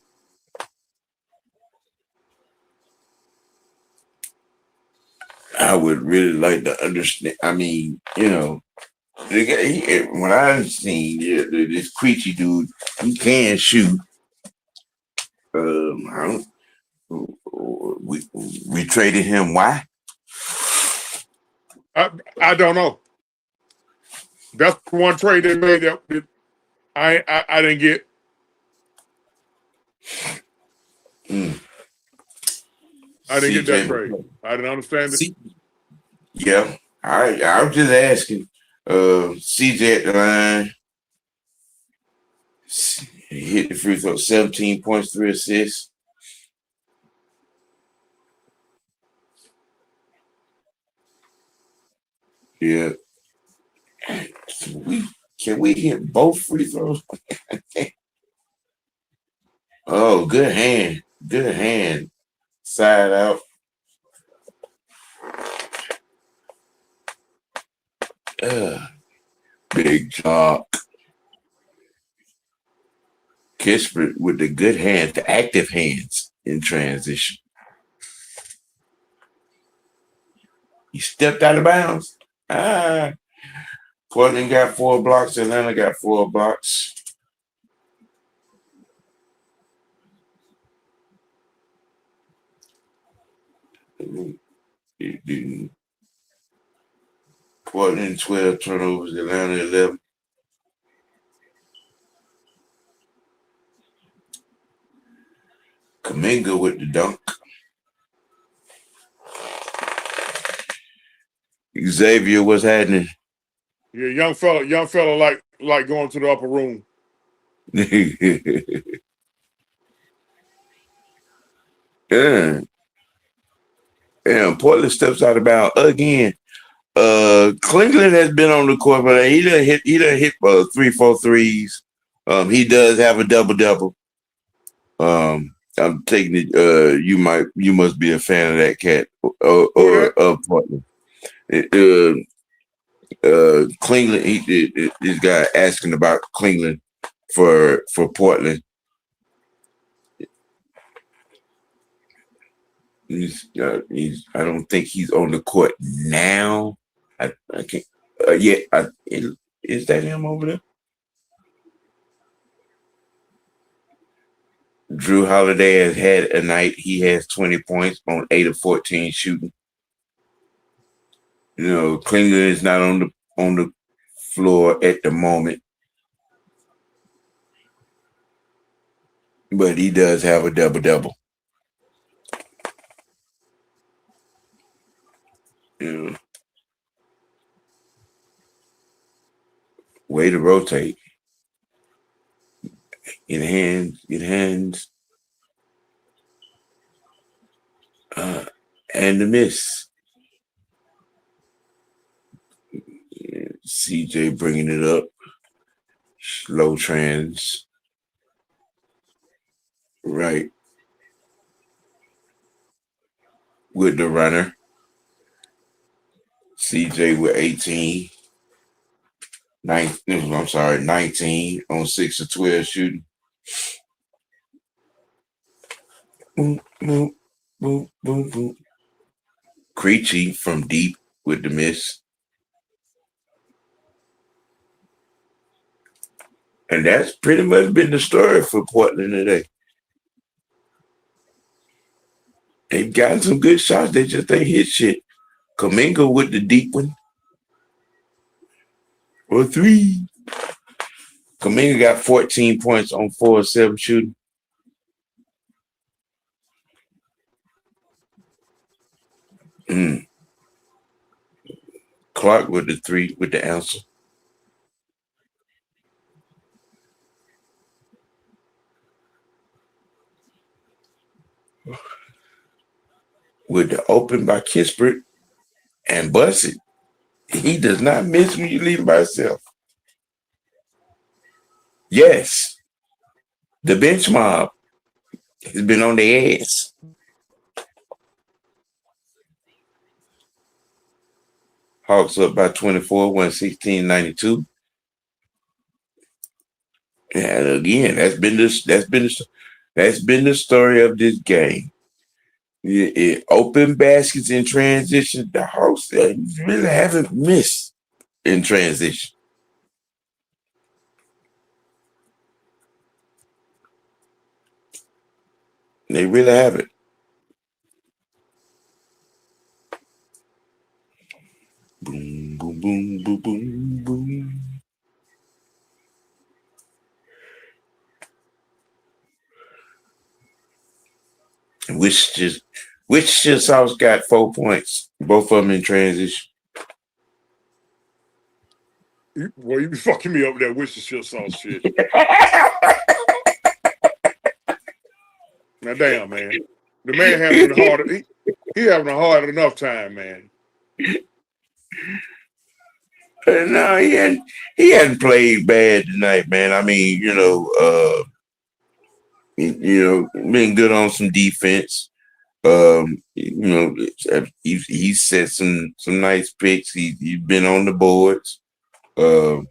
Speaker 1: I would really like to understand. I mean, the guy, when I've seen this Creechy dude, he can shoot. I don't. We traded him. Why?
Speaker 3: I don't know. That's one trade they made that I didn't get.
Speaker 1: Mm.
Speaker 3: I didn't get that
Speaker 1: CJ.
Speaker 3: trade. I didn't understand it.
Speaker 1: Yeah, I was just asking. CJ at the line. He hit the free throw, 17 points, 3 assists. Yeah. Can we hit both free throws? Oh, good hand. Good hand. Side out. Big job. Kispert with the good hands, the active hands in transition. He stepped out of bounds. Portland got 4 blocks. Atlanta got 4 blocks. Portland 12 turnovers. Atlanta 11. Kaminga with the dunk. Xavier, what's happening?
Speaker 3: Yeah, young fella like going to the upper room.
Speaker 1: Yeah. Yeah, Portland steps out of bounds again. Cleveland has been on the court, but he done hit 3-4 threes. He does have a double. I'm taking it. You must be a fan of that cat
Speaker 3: Who that?
Speaker 1: or of Portland. Cleveland. This guy asking about Cleveland for Portland. I don't think he's on the court now. I can't. Yeah. Is that him over there? Drew Holiday has had a night. He has 20 points on 8 of 14 shooting. You know, Klinger is not on the floor at the moment, but he does have a double-double. You know, way to rotate. Get hands, and the miss. CJ bringing it up. Slow trans. Right. With the runner. CJ with 18. 19 on 6 of 12 shooting. Boom, boom, boom, boom, boom. Creechy from deep with the miss. And that's pretty much been the story for Portland today. They've gotten some good shots. They just ain't hit shit. Kaminga with the deep one. Or 3. Kaminga got 14 points on 4 of 7 shooting. Clark with the 3 with the answer. With the open by Kispert and Bussett. He does not miss when you leave him by himself. Yes. The bench mob has been on their ass. Hawks up by 24, 116-92. And again, that's been the story of this game. Open baskets in transition. The Hawks really haven't missed in transition. They really haven't. Boom, boom, boom, boom, boom, boom. Wichita South got 4 points, both of them in transition.
Speaker 3: Boy, you be fucking me up with that Worcestershire sauce shit. Now, damn, man. The man having a hard. He having a hard enough time, man.
Speaker 1: No, he hadn't played bad tonight, man. I mean, been good on some defense. He's set some nice picks. He's been on the boards. Like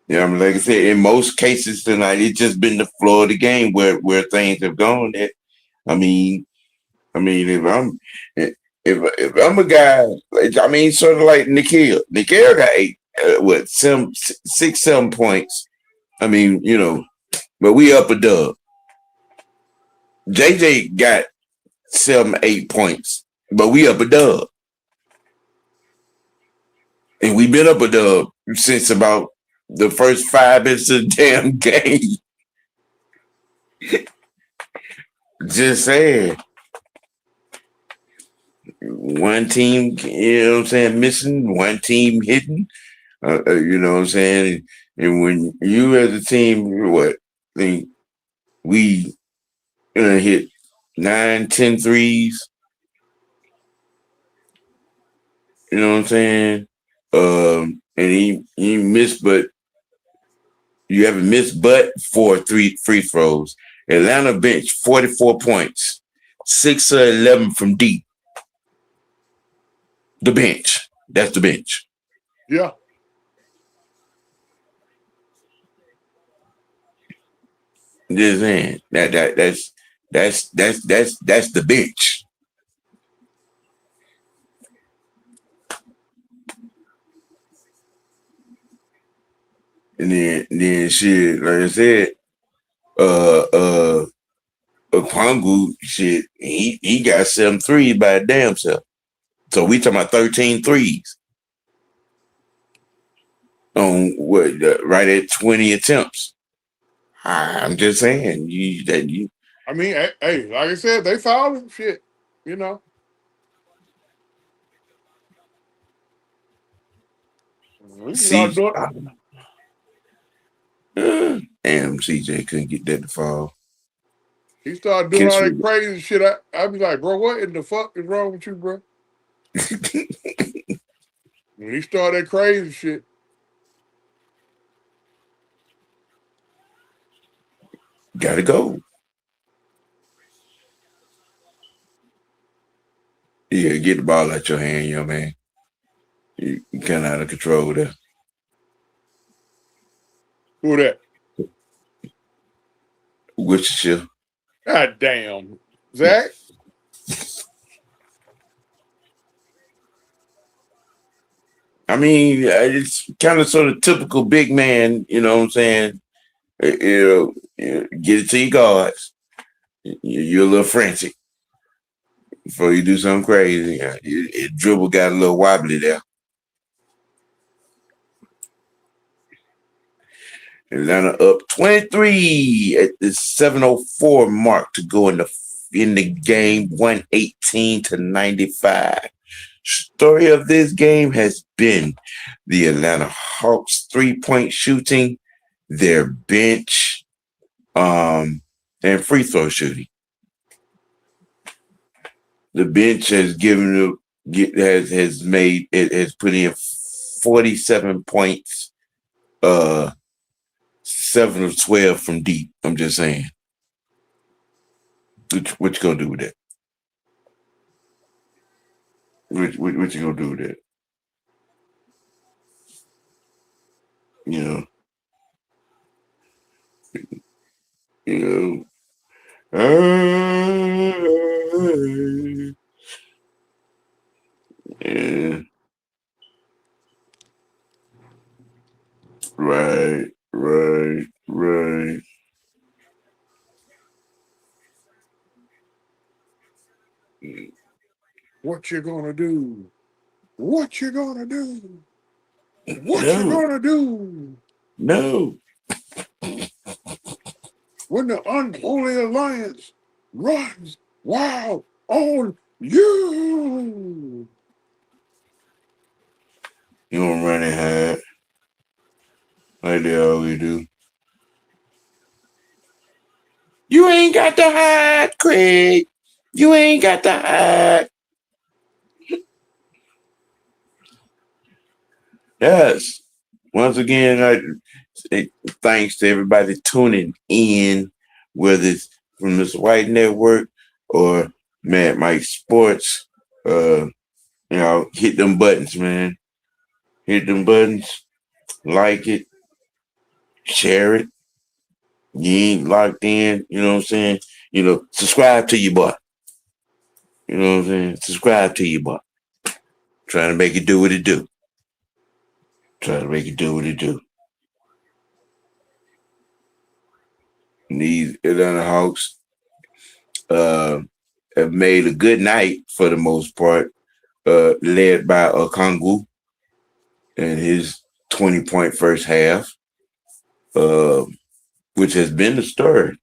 Speaker 1: I said, in most cases tonight, it's just been the floor of the game where things have gone. If I'm a guy, sort of like Nikhil. Nikhil got 6, 7 points. But we up a dub. JJ got 7, 8 points, but we up a dub. And we've been up a dub since about the first 5 minutes of the damn game. Just saying. One team, missing, one team hitting. And when you as a team, we hit 9, 10 threes. You know what I'm saying? And he missed, but you haven't missed but 4 free throws. Atlanta bench 44 points, 6 of 11 from deep. The bench. That's the bench.
Speaker 3: Yeah.
Speaker 1: Just saying that's the bench. And then shit, like I said, Okongwu, shit, he got 7 threes by a damn self. So we talking about 13 threes on what right at 20 attempts. I'm just saying you.
Speaker 3: I mean, hey, like I said, they fouled him. Shit, you know. We start
Speaker 1: See,
Speaker 3: doing.
Speaker 1: damn, CJ couldn't get that to fall.
Speaker 3: He started doing
Speaker 1: Kiss
Speaker 3: all that
Speaker 1: with
Speaker 3: crazy shit. I be like, bro, what in the fuck is wrong with you, bro? When he started that crazy shit,
Speaker 1: gotta go. Yeah, get the ball out your hand, young man. You kind of out of control there.
Speaker 3: who that?
Speaker 1: Worcestershire.
Speaker 3: God damn, Zach.
Speaker 1: I mean, it's kind of sort of typical big man, you know what I'm saying? Get it to your guards. You're a little frantic before you do something crazy. Your dribble got a little wobbly there. Atlanta up 23 at the 7:04 mark to go in the game, 118-95. Story of this game has been the Atlanta Hawks 3-point shooting, their bench, and free throw shooting. The bench has has put in 47 points, 7 of 12 from deep. I'm just saying. What you gonna do with that? What you gonna do with that? You know, you know. Yeah, right.
Speaker 3: What you gonna do? What you gonna do? What you
Speaker 1: No,
Speaker 3: gonna do
Speaker 1: no.
Speaker 3: when the unholy alliance runs wild on you?
Speaker 1: You don't run and hide like they always do. You ain't got to hide, Craig. You ain't got to hide. Yes. Once again, thanks to everybody tuning in, whether it's from this White Network or Mad Mike Sports. Hit them buttons, man. Hit them buttons. Like it. Share it. You ain't locked in. You know what I'm saying? Subscribe to your boy. You know what I'm saying? Subscribe to your boy. Trying to make it do what it do. Trying to make it do what it do. And these Atlanta Hawks have made a good night for the most part, led by Okongwu and his 20-point first half, which has been the story.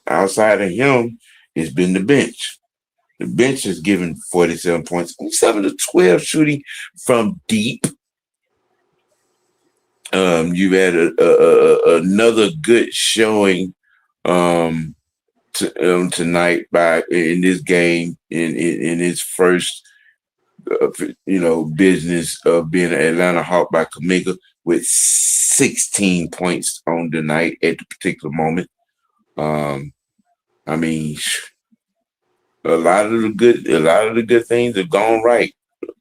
Speaker 1: Outside of him, it's been the bench. The bench has given 47 points, 7 of 12 shooting from deep. You've had another good showing tonight in this game in his first business of being an Atlanta Hawk by Kaminga with 16 points on the night at the particular moment. I mean, a lot of the good things have gone right.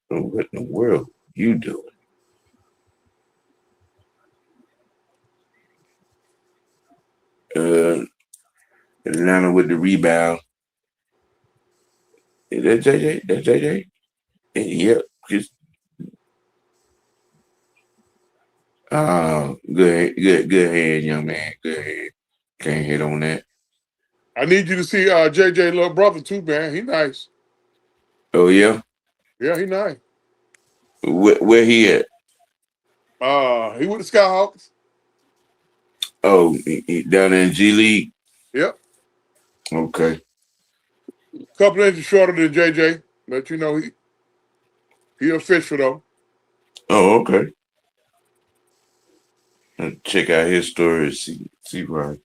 Speaker 1: What in the world you doing? Atlanta with the rebound. Is that JJ? That's JJ? Yep. Just good hand, young man. Good hand. Can't hit on that.
Speaker 3: I need you to see JJ little brother too, man. He nice.
Speaker 1: Oh yeah,
Speaker 3: Yeah, he nice.
Speaker 1: where he at?
Speaker 3: He with the Skyhawks.
Speaker 1: Oh, he down in G League.
Speaker 3: Yep.
Speaker 1: Okay.
Speaker 3: Couple inches shorter than JJ, but you know he official though.
Speaker 1: Oh, okay. Check out his story. See right.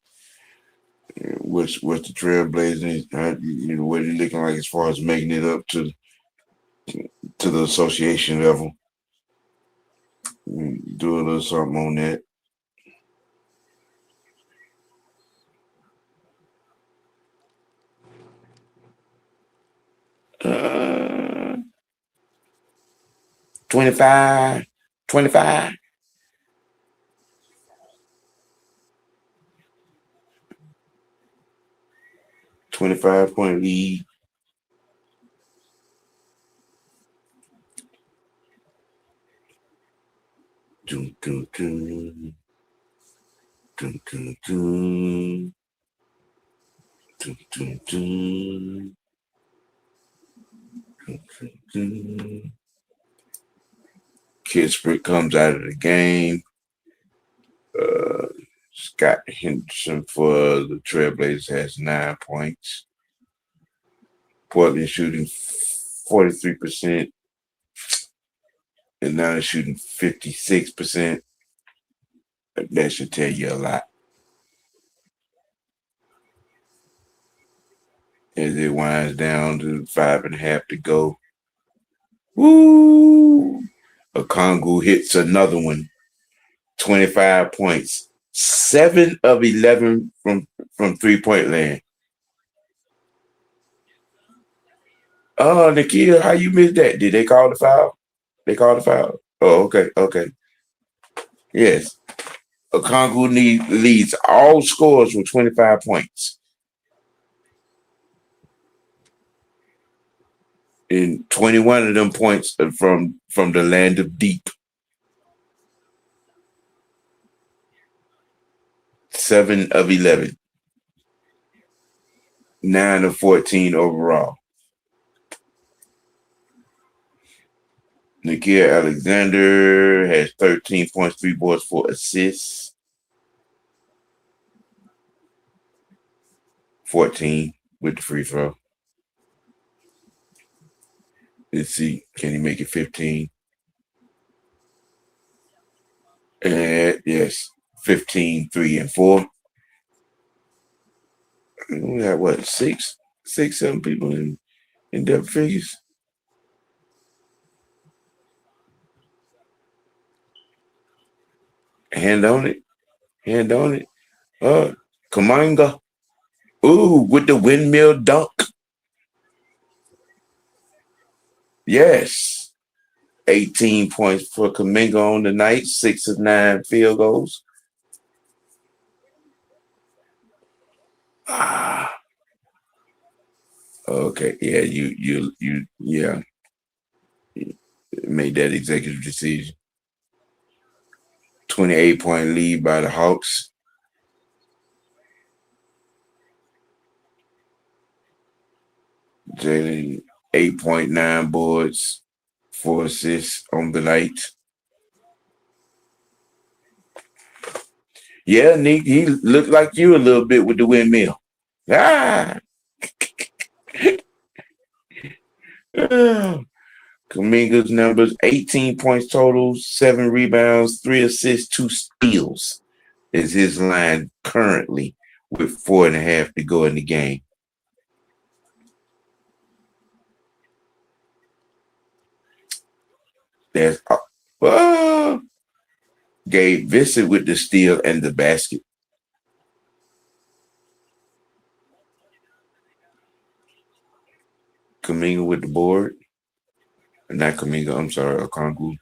Speaker 1: What's the Trailblazers? You know what he looking like as far as making it up to the association level. Do a little something on that. 25, 25. 25-point lead. Dun, dun, dun. Dun, dun, dun. Dun, dun, dun. Dun, dun, dun. Kispert comes out of the game. Scott Henderson for the Trailblazers has 9 points. Portland shooting 43%, and now they're shooting 56%. That should tell you a lot. As it winds down to 5.5 to go. Woo! Okongwu hits another one. 25 points. 7 of 11 from 3-point land. Oh, Nikhil, how you missed that? Did they call the foul? They called the foul. Oh, okay. Yes. Okongwu leads all scores with 25 points. And 21 of them points are from the land of deep. 7 of 11. 9 of 14 overall. Nikhil Alexander has 13 points, 3 boards, 4 assists. 14 with the free throw. Let's see, can he make it 15? And yes, 15, 3, and 4. We got what, 6, 7 people in double figures? Hand on it. Kamanga. Ooh, with the windmill dunk. Yes. 18 points for Kaminga on the night, 6 of 9 field goals. Okay, yeah, you made that executive decision. 28-point lead by the Hawks. Jalen 8.9 boards, 4 assists on the night. Yeah, Nick, he looked like you a little bit with the windmill. Kaminga's numbers: 18 points total, 7 rebounds, 3 assists, 2 steals is his line currently with 4.5 to go in the game. There's Gabe Vincent with the steal and the basket. Kaminga with the board. Not Kaminga, I'm sorry, Okongwu.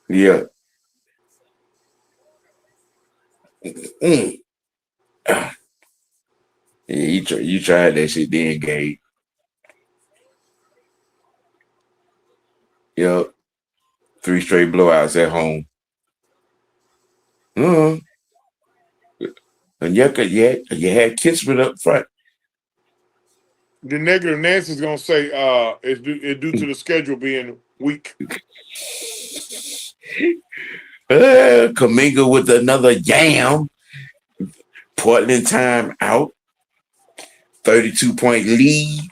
Speaker 1: Yeah. Yeah, you tried that shit then, Gabe. Yep. 3 straight blowouts at home. Uh, and you had Kismet up front.
Speaker 3: The negative Nancy's gonna say it's due to the schedule being weak.
Speaker 1: Kaminga with another yam. Portland time out. 32-point lead.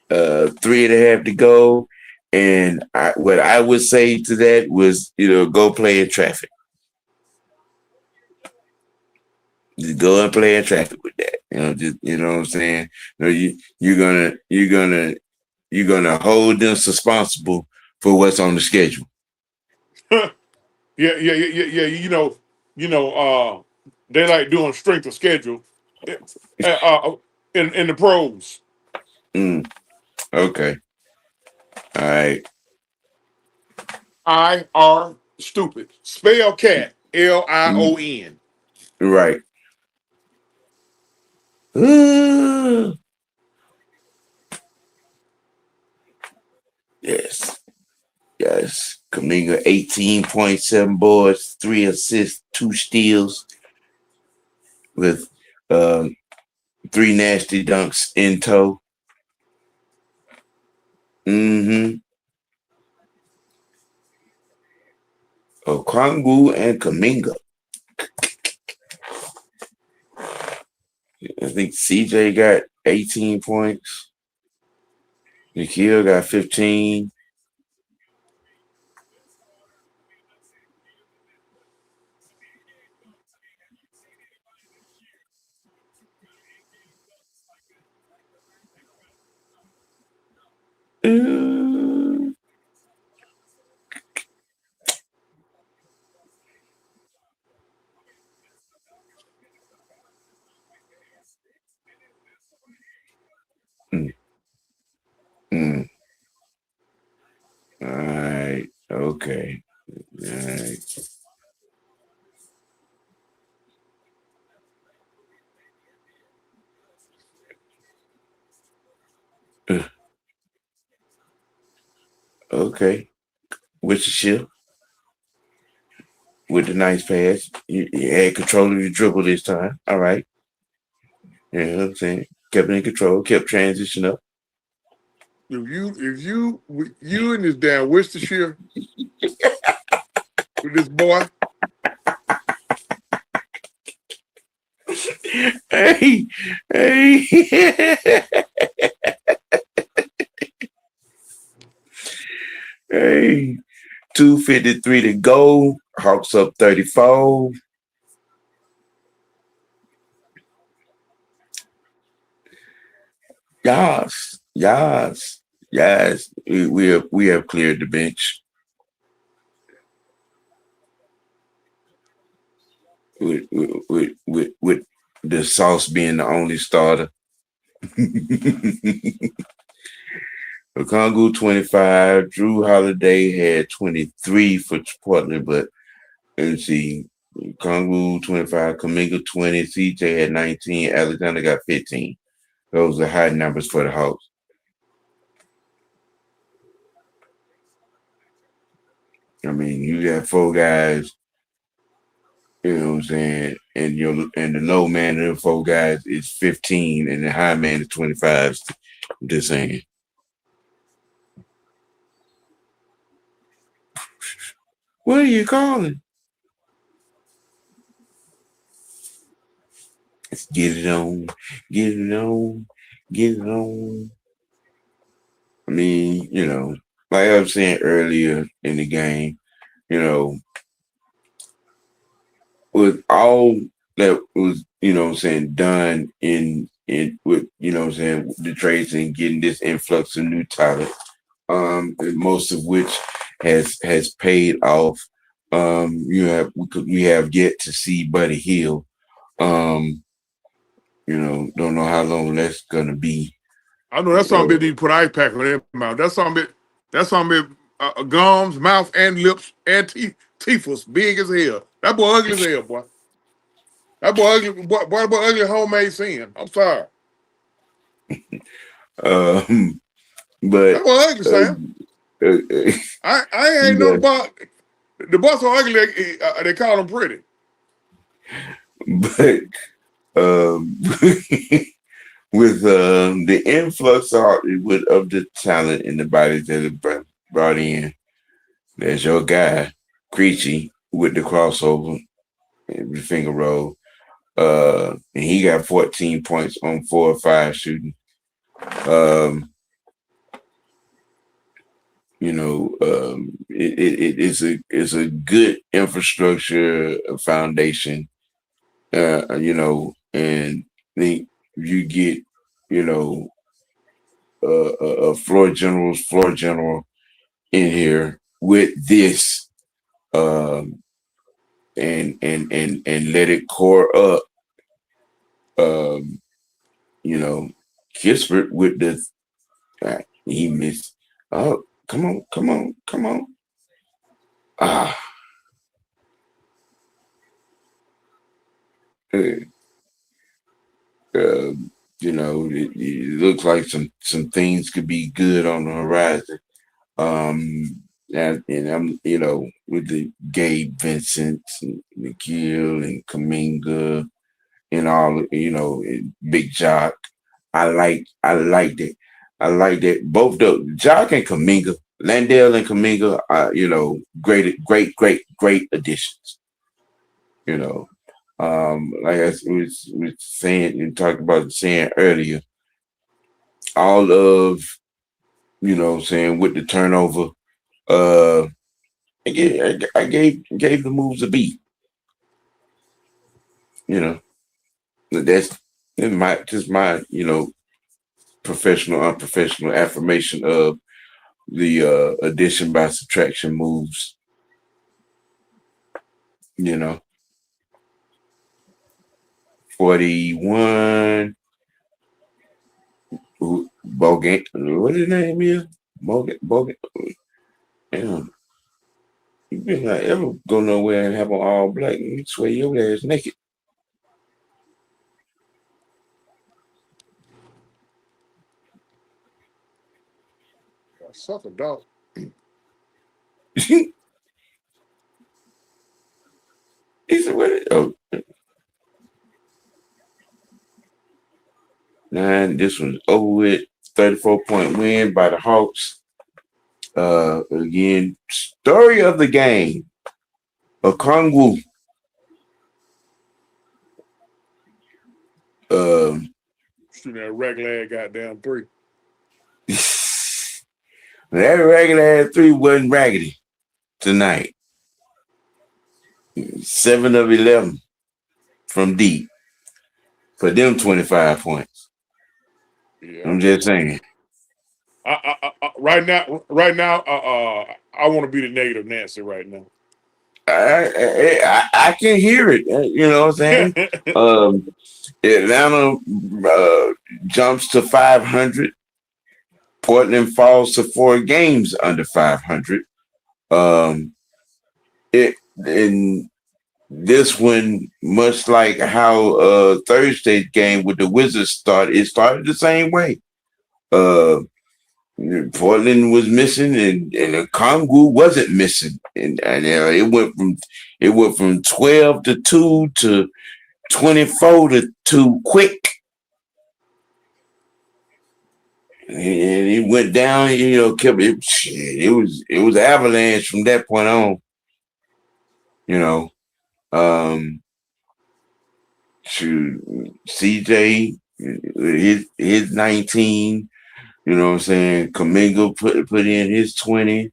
Speaker 1: 3.5 to go. And what I would say to that was, go play in traffic. Just go and play in traffic with that. Just you know what I'm saying. You're gonna hold them responsible for what's on the schedule.
Speaker 3: Yeah. They like doing strength of schedule in the pros.
Speaker 1: Okay. All right.
Speaker 3: IR stupid. Spell cat. LION.
Speaker 1: Right. Yes. Yes. Kaminga, 18.7 boards, 3 assists, 2 steals, with 3 nasty dunks in tow. Okongwu and Kaminga. I think CJ got 18 points. Nikhil got 15. All right. Okay. All right. Okay. With the shift, with the nice pass, you had control of your dribble this time. All right. You know what I'm saying? Kept it in control, kept transition up.
Speaker 3: If you in this damn Worcestershire with this boy,
Speaker 1: Hey. Hey. 2:53 to go. Hawks up 34. Yes. We have cleared the bench. With the Sauce being the only starter. Okongwu 25. Drew Holiday had 23 for Portland, but let's see. Okongwu 25, Kaminga 20, CJ had 19, Alexander got 15. Those are high numbers for the Hawks. I mean, you got 4 guys, you know what I'm saying, and the low man of the 4 guys is 15, and the high man is 25. I'm just saying. What are you calling? Let's get it on. I mean, like I was saying earlier in the game, with all that was, done in with, the trades and getting this influx of new talent, most of which has paid off. We have yet to see Buddy Hield. Don't know how long that's gonna be.
Speaker 3: I know that's something need to put ice pack on their mouth. That's something gums, mouth, and lips, and teeth was big as hell. That boy ugly as hell, boy. That boy ugly, boy ugly homemade sin. I'm sorry.
Speaker 1: But
Speaker 3: that boy ugly, Sam. I ain't know about The boys so ugly. They call them pretty.
Speaker 1: But um, with the influx of the talent in the bodies that are brought in, there's your guy, Creechy, with the crossover, the finger roll. And he got 14 points on 4 or 5 shooting. It's a good infrastructure foundation. And then you get, a floor general in here with this, and let it core up. Um, Kispert with the he missed. Oh, come on. Ah, uh, it looks like some things could be good on the horizon. And I'm, with the Gabe Vincent and Nikhil and Kaminga and all, and Big Jock. I liked it. I like that both the Jock and Kaminga, Landale and Kaminga are, great additions. Like I was saying and talked about saying earlier, all of, saying with the turnover, uh, I gave the moves a beat. That's in my professional unprofessional affirmation of the addition by subtraction moves. 41. Bogan, what his name is? Bogan. Damn. You better not ever go nowhere and have an all black and you swear your ass naked.
Speaker 3: Suck a dog.
Speaker 1: He said, what? Oh, 9. This one's over with. 34-point win by the Hawks. Again, story of the game. Okongwu.
Speaker 3: Shooting that regular goddamn 3.
Speaker 1: That regular 3 wasn't raggedy tonight. 7 of 11 from deep for them 25 points.
Speaker 3: Yeah,
Speaker 1: I'm just saying.
Speaker 3: right now, I want to be the negative Nancy right now.
Speaker 1: I can hear it. You know what I'm saying? Atlanta jumps to 500. Portland falls to 4 games under 500. In this one, much like how Thursday's game with the Wizards started, it started the same way. Portland was missing, and the Kongu wasn't missing, and it went from 12-2 to 24-2 quick, and it went down. Kept it. It was avalanche from that point on. To CJ, his 19. You know what I'm saying? Kaminga put in his 20.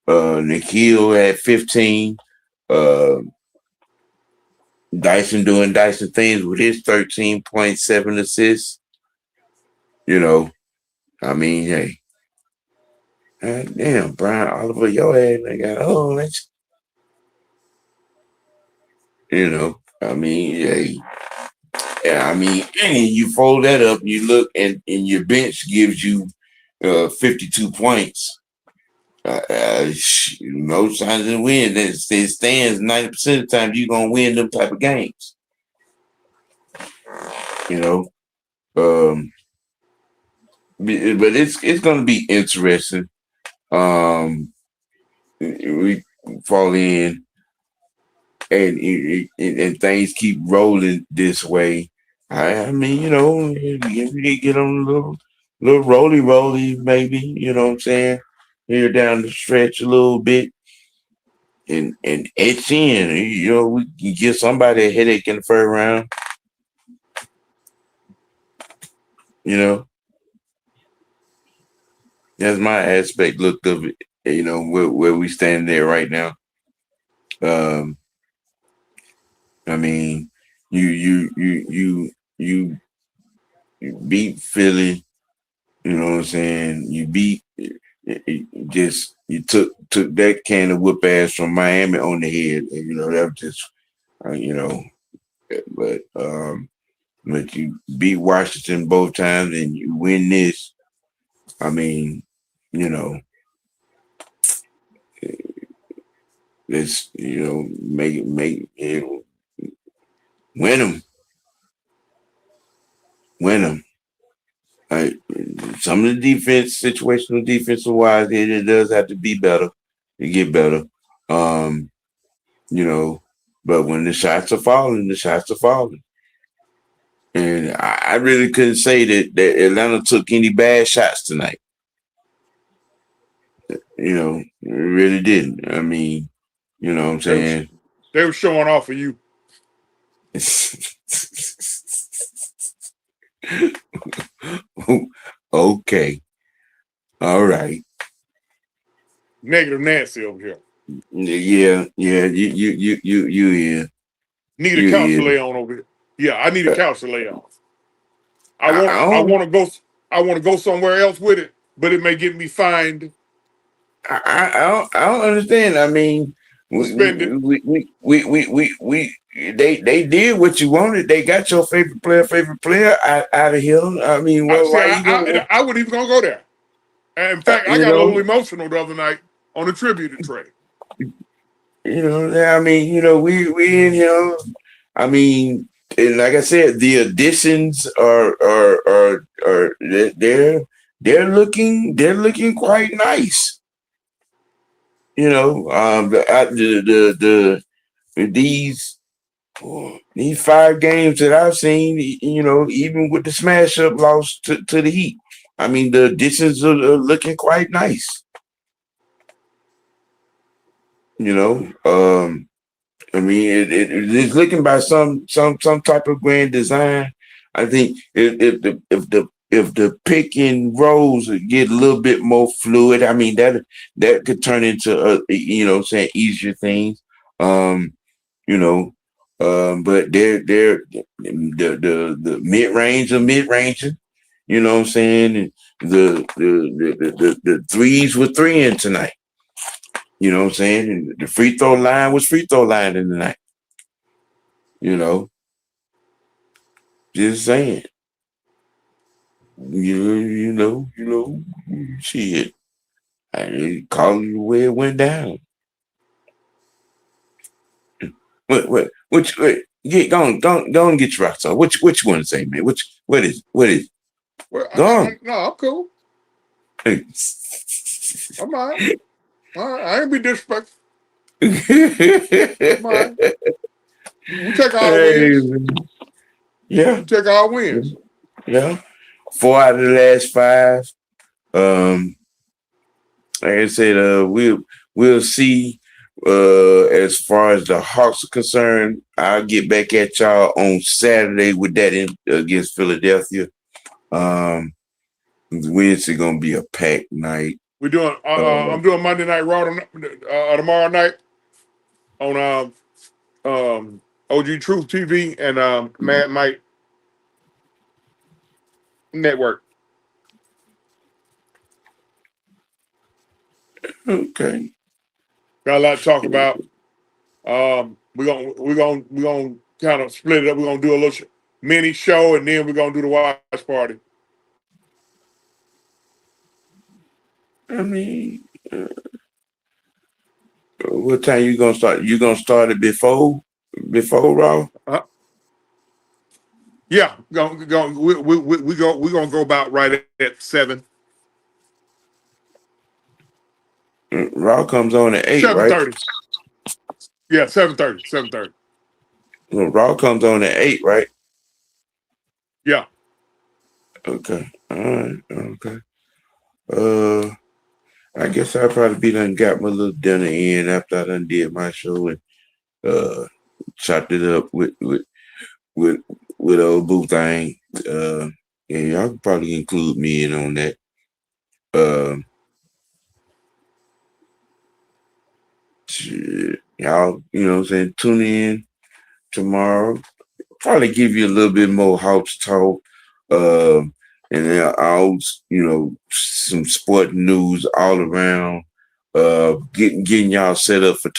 Speaker 1: Nikhil had 15. Dyson doing Dyson things with his 13.7 assists. I mean, hey. Damn, Brian Oliver, your ass, nigga. That's, I mean, hey. Yeah, I mean, and you fold that up, you look, and your bench gives you 52 points. Most times in win, it stands 90% of the time you're gonna win them type of games. But it's gonna be interesting. We fall in, and things keep rolling this way. I mean, if we get on a little roly, maybe, you know what I'm saying? Here down the stretch a little bit and etch in. We can give somebody a headache in the first round, you know. That's my aspect look of it, where we stand there right now. Um, I mean, you beat Philly, you know what I'm saying? You beat you took that can of whoop ass from Miami on the head, and that was just but but you beat Washington both times and you win this. I mean, you know, let's make win them, win them. Some of the defense, situational defensive wise, it does have to be better to get better. Um, but when the shots are falling, the shots are falling. And I really couldn't say that Atlanta took any bad shots tonight. It really didn't. I mean, you know what I'm saying?
Speaker 3: They were showing off for you.
Speaker 1: Okay. All right.
Speaker 3: Negative Nancy over here.
Speaker 1: Yeah. You here.
Speaker 3: Need a couch to lay on over here. Yeah, I need a couch to lay on. I want to go somewhere else with it, but it may get me fined.
Speaker 1: I don't understand. I mean, they did what you wanted. They got your favorite player out of here. I mean,
Speaker 3: I wasn't even gonna go there. In fact, I got a little emotional the other night on the tribute trade.
Speaker 1: I mean, we in here. I mean, and like I said, the additions are they're looking quite nice. These 5 games that I've seen, even with the smash up loss to the Heat, I mean, the additions are looking quite nice. I mean, it's looking by some type of grand design. I think if the pick and rolls get a little bit more fluid, I mean that could turn into saying easier things. But they're the mid range of mid ranging. You know what I'm saying? And the threes were 3 in tonight. You know what I'm saying? And the free throw line was free throw line in the night. Just saying. Shit. I call it the way it went down. Go on, get your rocks on. Which one to say, man? What is?
Speaker 3: Well,
Speaker 1: go on.
Speaker 3: No, I'm cool. I'm all right. I ain't be disrespectful. I'm all right. We take our wins.
Speaker 1: Yeah.
Speaker 3: We take our wins.
Speaker 1: Yeah. 4 out of the last 5. Like I said, we'll see. As far as the Hawks are concerned, I'll get back at y'all on Saturday with that against Philadelphia. Wednesday gonna be a packed night.
Speaker 3: We're doing. I'm doing Monday Night Raw tomorrow night on OG Truth TV and Mad Mike Network.
Speaker 1: Okay.
Speaker 3: Got a lot to talk about. We're gonna kind of split it up. We're gonna do a little mini show, and then we're gonna do the watch party.
Speaker 1: I mean, what time you gonna start? You gonna start it before Raw?
Speaker 3: Yeah, we're gonna go about right at 7.
Speaker 1: Raw comes on at 8, right?
Speaker 3: 7:30. Yeah, 7:30. 7:30.
Speaker 1: Well, Raw comes on at 8, right?
Speaker 3: Yeah.
Speaker 1: Okay. All right. Okay. I guess I'll probably be done got my little dinner in after I done did my show and chopped it up with with old boo thing. Yeah, y'all can probably include me in on that. Shit. Y'all, what I'm saying, tune in tomorrow. Probably give you a little bit more Hawks talk. And then I'll, some sport news all around. Getting y'all set up for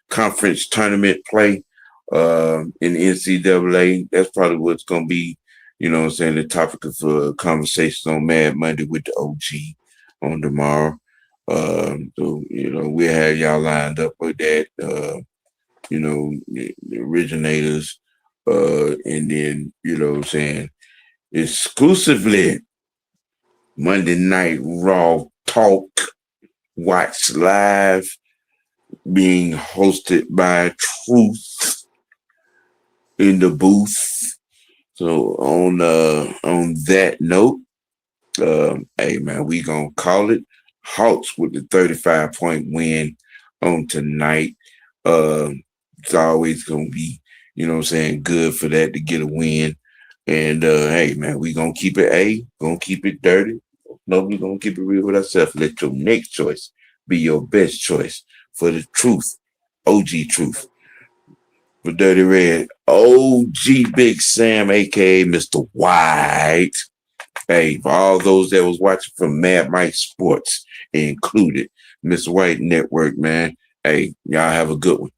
Speaker 1: conference tournament play in the NCAA. That's probably what's gonna be, the topic of conversation on Mad Monday with the OG on tomorrow. So we have y'all lined up with that. The originators, and then exclusively Monday Night Raw Talk, watch live, being hosted by Truth in the booth. So on that note, hey man, we gonna call it Hawks with the 35-point win on tonight. It's always gonna be, good for that to get a win. And hey man, we gonna keep it gonna keep it dirty. No, we gonna keep it real with ourselves. Let your next choice be your best choice for the truth. OG truth. For Dirty Red, OG Big Sam, aka Mr. White. Hey, for all those that was watching from Mad Mike Sports included, Mr. White Network, man. Hey, y'all have a good one.